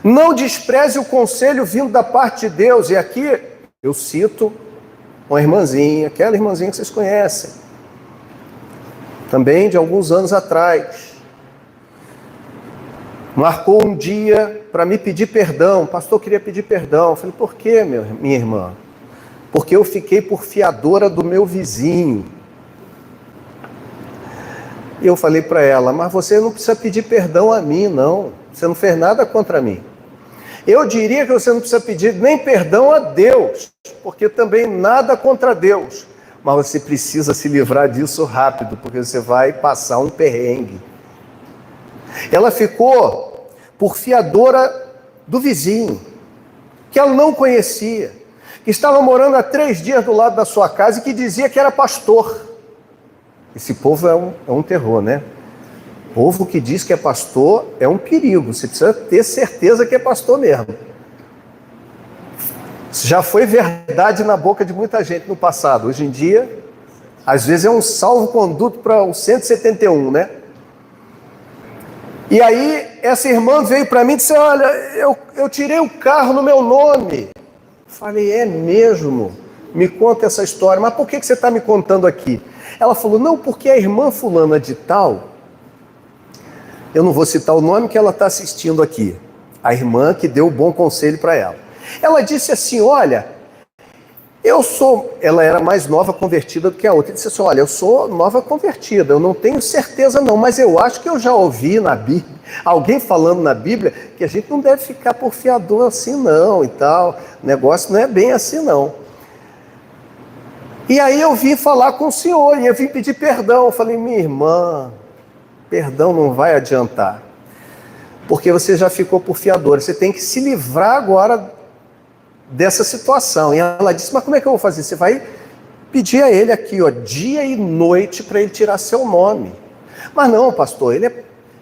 Não despreze o conselho vindo da parte de Deus. E aqui eu cito uma irmãzinha, aquela irmãzinha que vocês conhecem, também de alguns anos atrás. Marcou um dia para me pedir perdão. Pastor, eu queria pedir perdão. Eu falei, por quê, minha irmã? Porque eu fiquei por fiadora do meu vizinho. E eu falei para ela, mas você não precisa pedir perdão a mim, não. Você não fez nada contra mim. Eu diria que você não precisa pedir nem perdão a Deus, porque também nada contra Deus. Mas você precisa se livrar disso rápido, porque você vai passar um perrengue. Ela ficou por fiadora do vizinho, que ela não conhecia, que estava morando há 3 dias do lado da sua casa e que dizia que era pastor. Esse povo é um terror, né? Povo que diz que é pastor é um perigo. Você precisa ter certeza que é pastor mesmo. Isso já foi verdade na boca de muita gente no passado. Hoje em dia, às vezes é um salvo-conduto para o 171, né? E aí, essa irmã veio para mim e disse, olha, eu tirei o carro no meu nome. Falei, é mesmo? Me conta essa história. Mas por que você está me contando aqui? Ela falou, não, porque a irmã fulana de tal, eu não vou citar o nome que ela está assistindo aqui, a irmã que deu o bom conselho para ela. Ela disse assim, olha, ela era mais nova convertida do que a outra. Ele disse assim, olha, eu sou nova convertida, eu não tenho certeza não, mas eu acho que eu já ouvi na Bíblia, alguém falando na Bíblia, que a gente não deve ficar por fiador assim não e tal, o negócio não é bem assim não. E aí eu vim falar com o senhor, e eu vim pedir perdão. Eu falei, minha irmã, perdão não vai adiantar, porque você já ficou por fiadora, você tem que se livrar agora dessa situação. E ela disse, mas como é que eu vou fazer? Você vai pedir a ele aqui, ó, dia e noite para ele tirar seu nome. Mas não, pastor, ele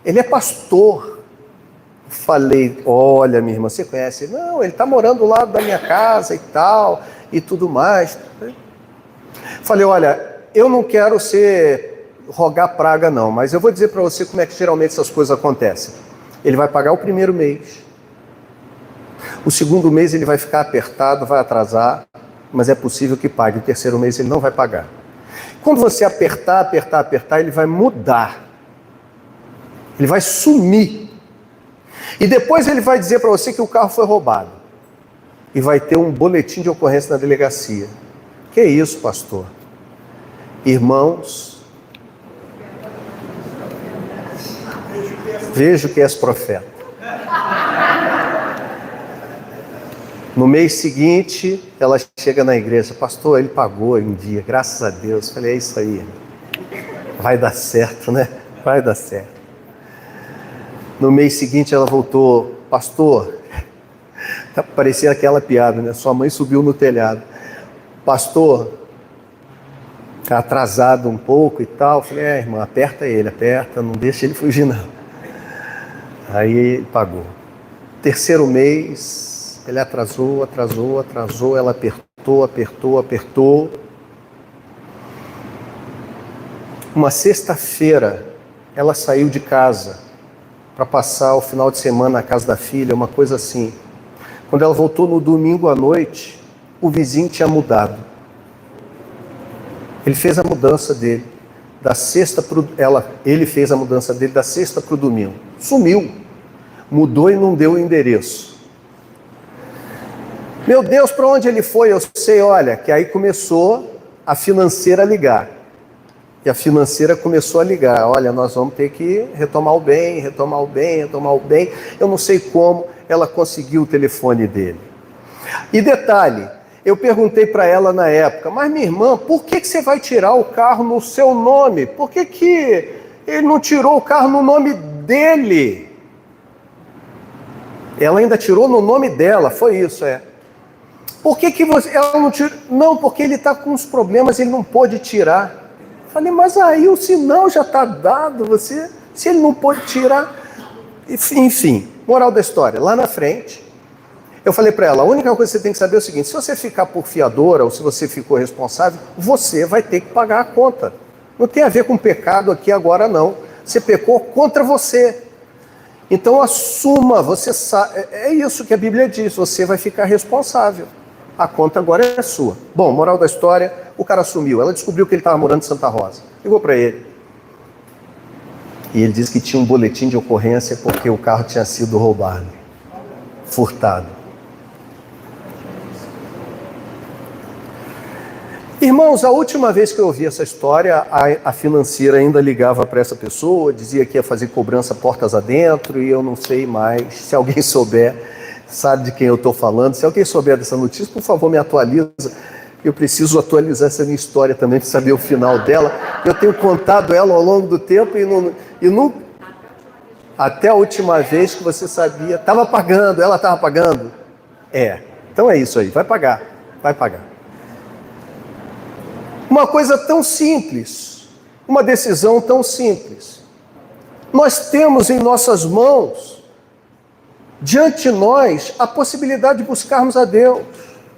é pastor. Falei, olha, minha irmã, você conhece? Não, ele está morando do lado da minha casa e tal, e tudo mais. Falei, olha, eu não quero rogar praga não, mas eu vou dizer para você como é que geralmente essas coisas acontecem. Ele vai pagar o primeiro mês, o segundo mês ele vai ficar apertado, vai atrasar, mas é possível que pague. O terceiro mês ele não vai pagar. Quando você apertar, ele vai mudar, ele vai sumir, e depois ele vai dizer para você que o carro foi roubado, e vai ter um boletim de ocorrência na delegacia. Que isso, pastor? Irmãos, vejo que és profeta. No mês seguinte, ela chega na igreja, pastor, ele pagou em dia, graças a Deus. Falei, é isso aí, vai dar certo, né? Vai dar certo. No mês seguinte ela voltou, pastor, parecia aquela piada, né? Sua mãe subiu no telhado. Pastor, está atrasado um pouco e tal. Falei, irmã, aperta ele, não deixa ele fugir não. Aí ele pagou. Terceiro mês, ele atrasou, ela apertou. Uma sexta-feira, ela saiu de casa para passar o final de semana na casa da filha, uma coisa assim. Quando ela voltou no domingo à noite, o vizinho tinha mudado. Ele fez a mudança dele da sexta ele fez a mudança dele da sexta para o domingo. Sumiu. Mudou e não deu o endereço. Meu Deus, para onde ele foi? Eu sei, olha, que aí começou a financeira a ligar. E a financeira começou a ligar. Olha, nós vamos ter que retomar o bem. Eu não sei como ela conseguiu o telefone dele. E detalhe, eu perguntei para ela na época, mas minha irmã, por que você vai tirar o carro no seu nome? Por que Ele não tirou o carro no nome dele. Ela ainda tirou no nome dela, foi isso, Por que você... Ela não tirou? Não, porque ele está com uns problemas, ele não pôde tirar. Falei, mas aí o sinal já está dado, se ele não pôde tirar... Enfim, moral da história, lá na frente, eu falei para ela, a única coisa que você tem que saber é o seguinte, se você ficar por fiadora, ou se você ficou responsável, você vai ter que pagar a conta. Não tem a ver com pecado aqui agora, não. Você pecou contra você. Então assuma, você sabe, é isso que a Bíblia diz, você vai ficar responsável. A conta agora é sua. Bom, moral da história, o cara sumiu. Ela descobriu que ele estava morando em Santa Rosa. Ligou para ele. E ele disse que tinha um boletim de ocorrência porque o carro tinha sido roubado, furtado. Irmãos, a última vez que eu ouvi essa história, a financeira ainda ligava para essa pessoa, dizia que ia fazer cobrança portas adentro, e eu não sei mais. Se alguém souber, sabe de quem eu estou falando. Se alguém souber dessa notícia, por favor, me atualiza. Eu preciso atualizar essa minha história também, para saber o final dela. Eu tenho contado ela ao longo do tempo e não... Até a última vez que você sabia, estava pagando, ela estava pagando. Então é isso aí, vai pagar. Uma coisa tão simples, uma decisão tão simples. Nós temos em nossas mãos, diante de nós, a possibilidade de buscarmos a Deus,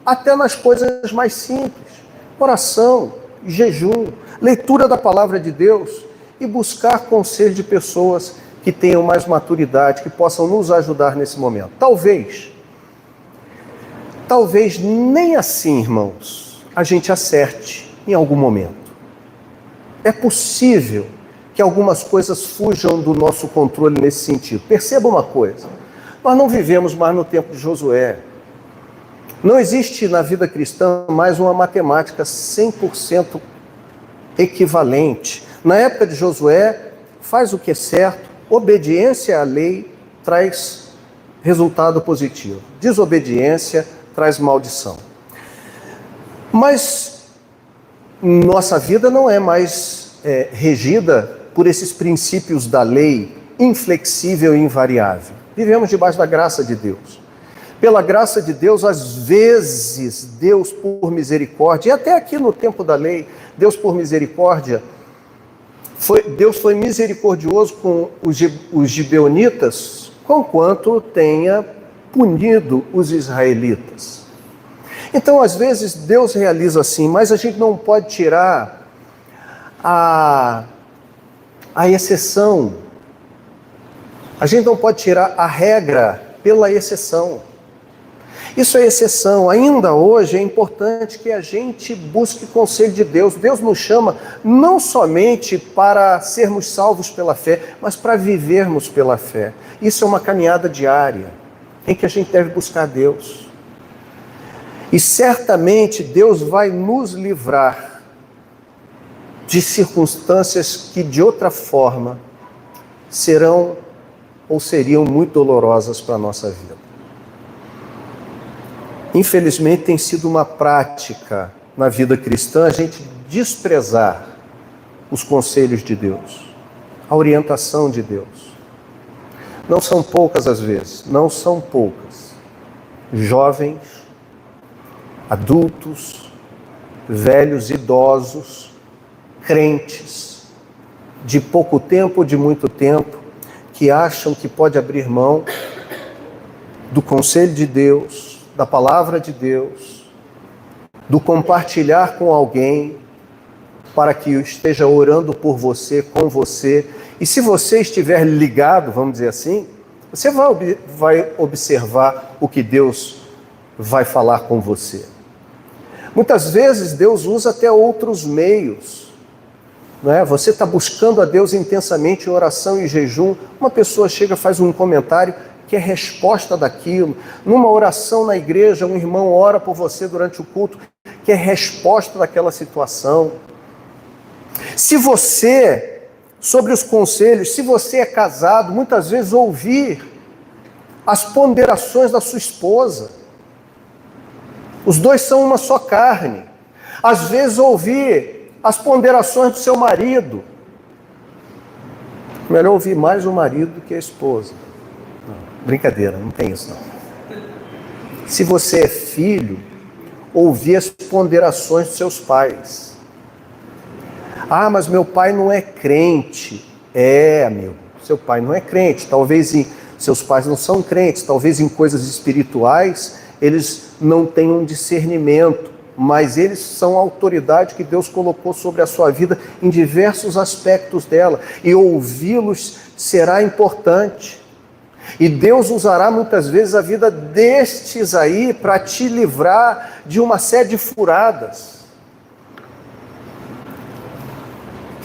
até nas coisas mais simples. Oração, jejum, leitura da palavra de Deus e buscar conselho de pessoas que tenham mais maturidade, que possam nos ajudar nesse momento. Talvez nem assim, irmãos, a gente acerte em algum momento. É possível que algumas coisas fujam do nosso controle nesse sentido. Perceba uma coisa, nós não vivemos mais no tempo de Josué. Não existe na vida cristã mais uma matemática 100% equivalente. Na época de Josué, faz o que é certo, obediência à lei traz resultado positivo. Desobediência traz maldição. Mas nossa vida não é mais regida por esses princípios da lei, inflexível e invariável. Vivemos debaixo da graça de Deus. Pela graça de Deus, às vezes, Deus por misericórdia, e até aqui no tempo da lei, Deus por misericórdia, Deus foi misericordioso com os gibeonitas, conquanto tenha punido os israelitas. Então, às vezes, Deus realiza assim, mas a gente não pode tirar a exceção. A gente não pode tirar a regra pela exceção. Isso é exceção. Ainda hoje é importante que a gente busque conselho de Deus. Deus nos chama não somente para sermos salvos pela fé, mas para vivermos pela fé. Isso é uma caminhada diária em que a gente deve buscar Deus. E certamente Deus vai nos livrar de circunstâncias que de outra forma serão ou seriam muito dolorosas para a nossa vida. Infelizmente tem sido uma prática na vida cristã a gente desprezar os conselhos de Deus, a orientação de Deus. Não são poucas as vezes, não são poucas. Jovens, adultos, velhos, idosos, crentes, de pouco tempo, de muito tempo, que acham que pode abrir mão do conselho de Deus, da palavra de Deus, do compartilhar com alguém, para que esteja orando por você, com você. E se você estiver ligado, vamos dizer assim, você vai observar o que Deus vai falar com você. Muitas vezes Deus usa até outros meios. Não é? Você está buscando a Deus intensamente em oração e jejum, uma pessoa chega, faz um comentário que é resposta daquilo. Numa oração na igreja, um irmão ora por você durante o culto, que é resposta daquela situação. Se você, sobre os conselhos, se você é casado, muitas vezes ouvir as ponderações da sua esposa. Os dois são uma só carne. Às vezes ouvir as ponderações do seu marido. Melhor ouvir mais o marido do que a esposa. Não, brincadeira, não tem isso não. Se você é filho, ouvir as ponderações dos seus pais. Ah, mas meu pai não é crente. É, amigo, seu pai não é crente. Talvez seus pais não são crentes, talvez em coisas espirituais eles não tenham discernimento, mas eles são a autoridade que Deus colocou sobre a sua vida em diversos aspectos dela, e ouvi-los será importante. E Deus usará muitas vezes a vida destes aí para te livrar de uma série de furadas.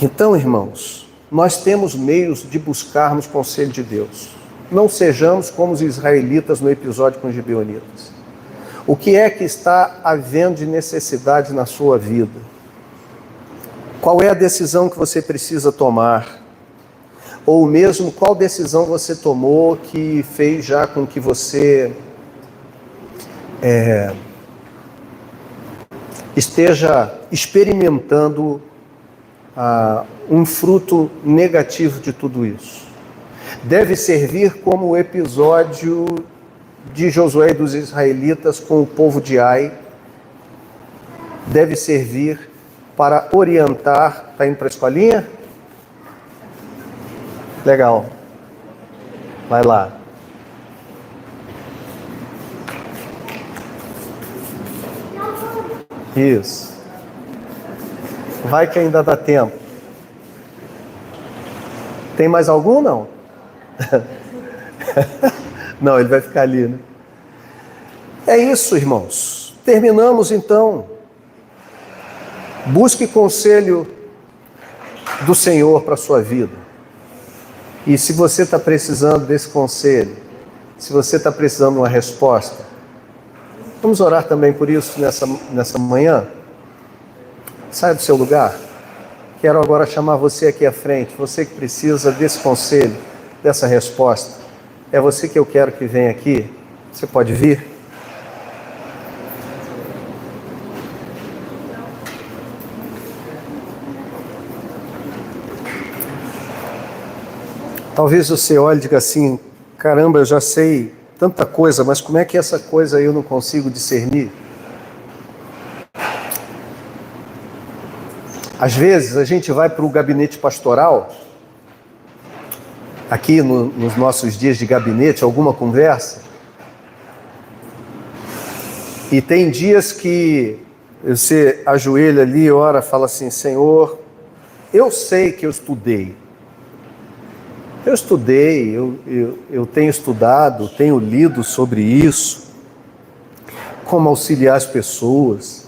Então, irmãos, nós temos meios de buscarmos conselho de Deus. Não sejamos como os israelitas no episódio com os gibeonitas. O que é que está havendo de necessidade na sua vida? Qual é a decisão que você precisa tomar? Ou mesmo qual decisão você tomou que fez já com que você esteja experimentando um fruto negativo de tudo isso? Deve servir como o episódio de Josué e dos israelitas com o povo de Ai. Deve servir para orientar. Está indo para a escolinha? Legal. Vai lá. Isso. Vai que ainda dá tempo. Tem mais algum, não? Não, ele vai ficar ali, né? É isso, irmãos. Terminamos, então. Busque conselho do Senhor para a sua vida. E se você está precisando desse conselho, se você está precisando de uma resposta, vamos orar também por isso nessa manhã? Saia do seu lugar. Quero agora chamar você aqui à frente, você que precisa desse conselho, dessa resposta. É você que eu quero que venha aqui. Você pode vir? Talvez você olhe e diga assim: caramba, eu já sei tanta coisa, mas como é que essa coisa aí eu não consigo discernir? Às vezes a gente vai para o gabinete pastoral, aqui nos nossos dias de gabinete, alguma conversa, e tem dias que você ajoelha ali, ora, fala assim: Senhor, eu sei que eu estudei, eu tenho estudado, tenho lido sobre isso, como auxiliar as pessoas,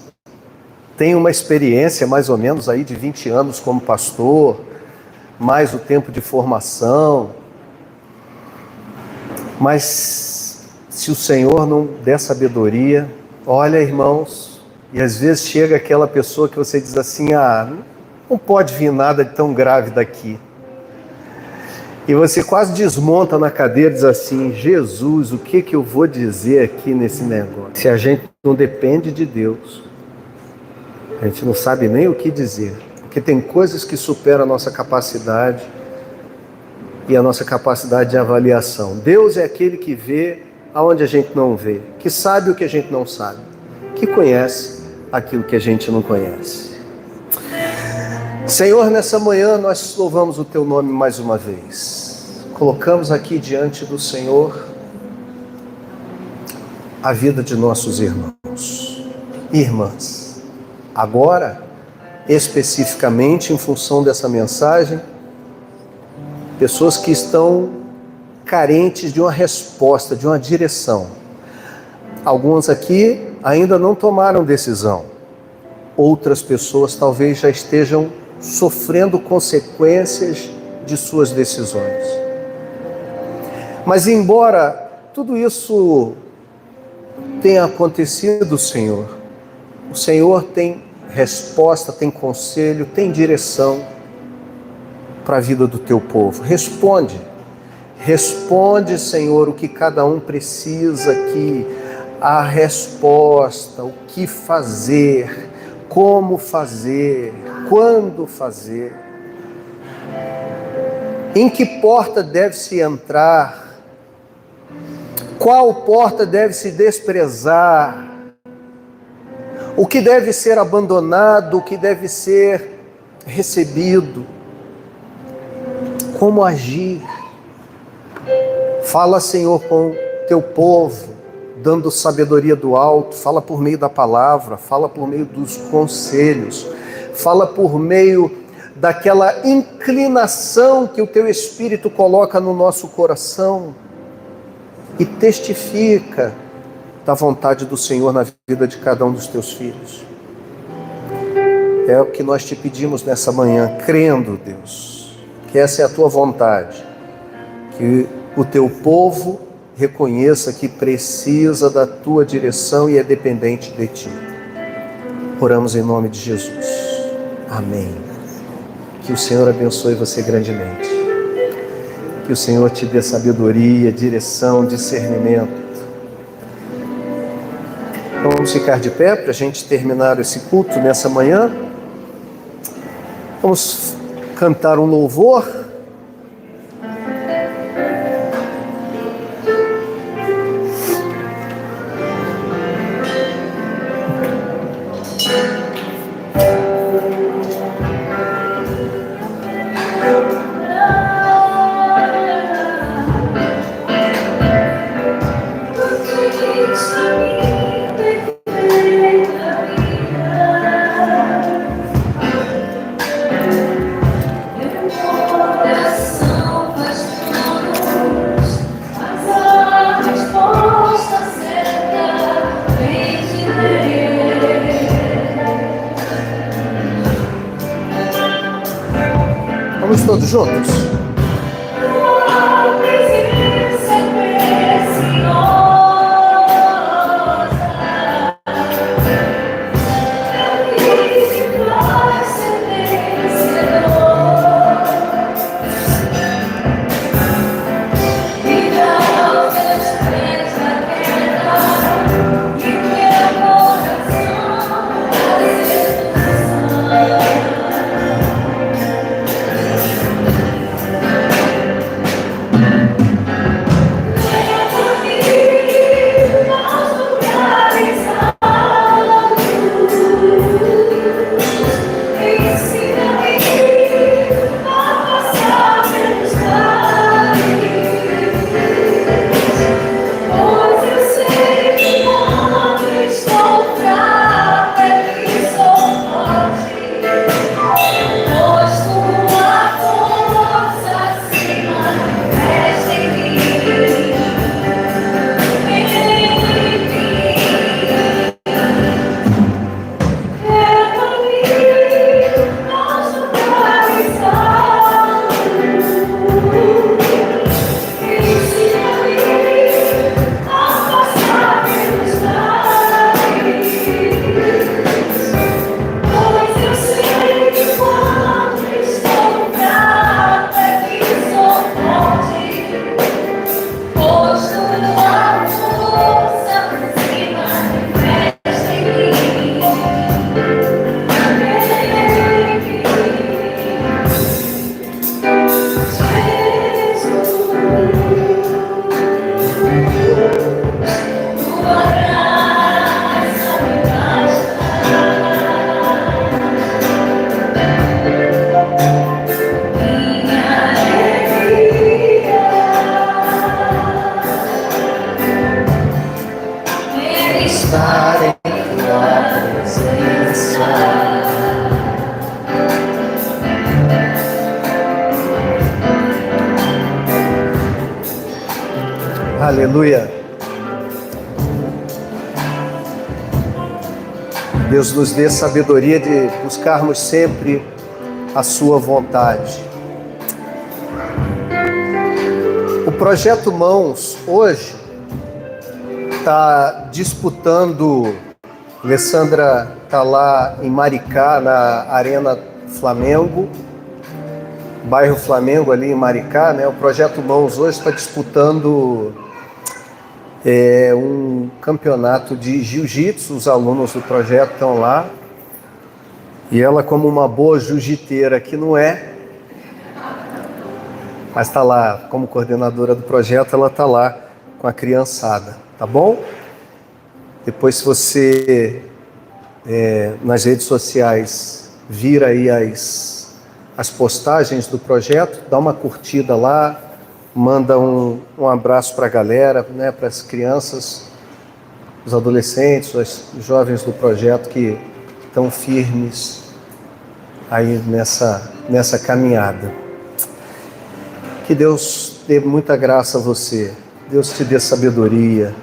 tenho uma experiência mais ou menos aí de 20 anos como pastor, mais o tempo de formação, mas se o Senhor não der sabedoria, olha, irmãos, e às vezes chega aquela pessoa que você diz assim: não pode vir nada de tão grave daqui. E você quase desmonta na cadeira e diz assim: Jesus, o que eu vou dizer aqui nesse negócio? Se a gente não depende de Deus, a gente não sabe nem o que dizer. Porque tem coisas que superam a nossa capacidade e a nossa capacidade de avaliação. Deus é aquele que vê aonde a gente não vê, que sabe o que a gente não sabe, que conhece aquilo que a gente não conhece. Senhor, nessa manhã nós louvamos o Teu nome mais uma vez. Colocamos aqui diante do Senhor a vida de nossos irmãos e irmãs. Agora, especificamente em função dessa mensagem, pessoas que estão carentes de uma resposta, de uma direção. Alguns aqui ainda não tomaram decisão. Outras pessoas talvez já estejam sofrendo consequências de suas decisões. Mas embora tudo isso tenha acontecido, Senhor, o Senhor tem resposta, tem conselho, tem direção para a vida do Teu povo. Responde, Senhor, o que cada um precisa aqui, a resposta, o que fazer, como fazer, quando fazer. Em que porta deve-se entrar? Qual porta deve-se desprezar? O que deve ser abandonado? O que deve ser recebido? Como agir? Fala, Senhor, com teu povo, dando sabedoria do alto. Fala por meio da palavra, fala por meio dos conselhos, fala por meio daquela inclinação que o teu Espírito coloca no nosso coração e testifica da vontade do Senhor na vida de cada um dos teus filhos. É o que nós te pedimos nessa manhã, crendo, Deus, que essa é a tua vontade, que o teu povo reconheça que precisa da tua direção e é dependente de ti. Oramos em nome de Jesus. Amém. Que o Senhor abençoe você grandemente. Que o Senhor te dê sabedoria, direção, discernimento. Vamos ficar de pé para a gente terminar esse culto nessa manhã. Vamos cantar um louvor. Vamos todos juntos. Aleluia. Deus nos dê sabedoria de buscarmos sempre a sua vontade. O Projeto Mãos hoje está disputando, Alessandra está lá em Maricá, na Arena Flamengo, bairro Flamengo ali em Maricá, né? O Projeto Mãos hoje está disputando um campeonato de jiu-jitsu. Os alunos do projeto estão lá e ela, como uma boa jiu-jiteira que não é, Mas está lá, como coordenadora do projeto, ela está lá com a criançada, tá bom? Depois, se você nas redes sociais vir aí as postagens do projeto, dá uma curtida lá, manda um abraço para a galera, né, para as crianças, os adolescentes, os jovens do projeto que estão firmes aí nessa caminhada. Que Deus dê muita graça a você, Deus te dê sabedoria.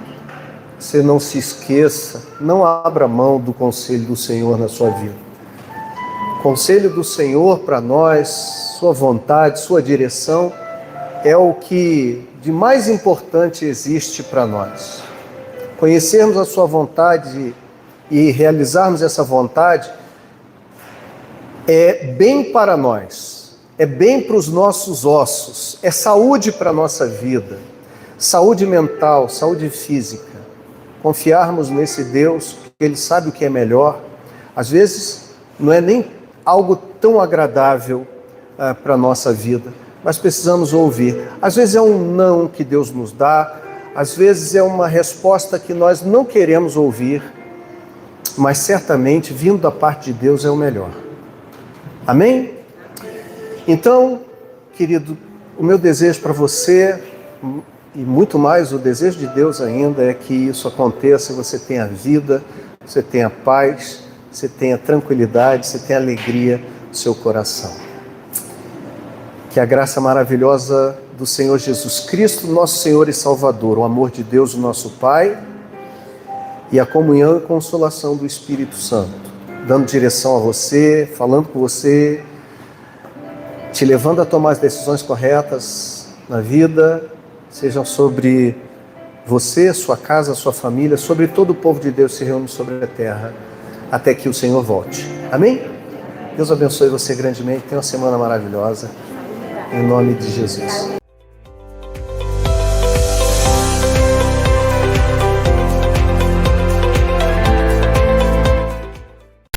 Você não se esqueça, não abra mão do conselho do Senhor na sua vida. O conselho do Senhor para nós, sua vontade, sua direção, é o que de mais importante existe para nós. Conhecermos a sua vontade e realizarmos essa vontade é bem para nós, é bem para os nossos ossos, é saúde para a nossa vida, saúde mental, saúde física. Confiarmos nesse Deus, porque Ele sabe o que é melhor. Às vezes não é nem algo tão agradável para a nossa vida, mas precisamos ouvir. Às vezes é um não que Deus nos dá, às vezes é uma resposta que nós não queremos ouvir, mas certamente vindo da parte de Deus é o melhor. Amém? Então, querido, o meu desejo para você, e muito mais o desejo de Deus ainda, é que isso aconteça, você tenha vida, você tenha paz, você tenha tranquilidade, você tenha alegria no seu coração. Que a graça maravilhosa do Senhor Jesus Cristo, nosso Senhor e Salvador, o amor de Deus, o nosso Pai, e a comunhão e consolação do Espírito Santo, dando direção a você, falando com você, te levando a tomar as decisões corretas na vida, sejam sobre você, sua casa, sua família, sobre todo o povo de Deus que se reúne sobre a terra, até que o Senhor volte. Amém? Deus abençoe você grandemente, tenha uma semana maravilhosa, em nome de Jesus.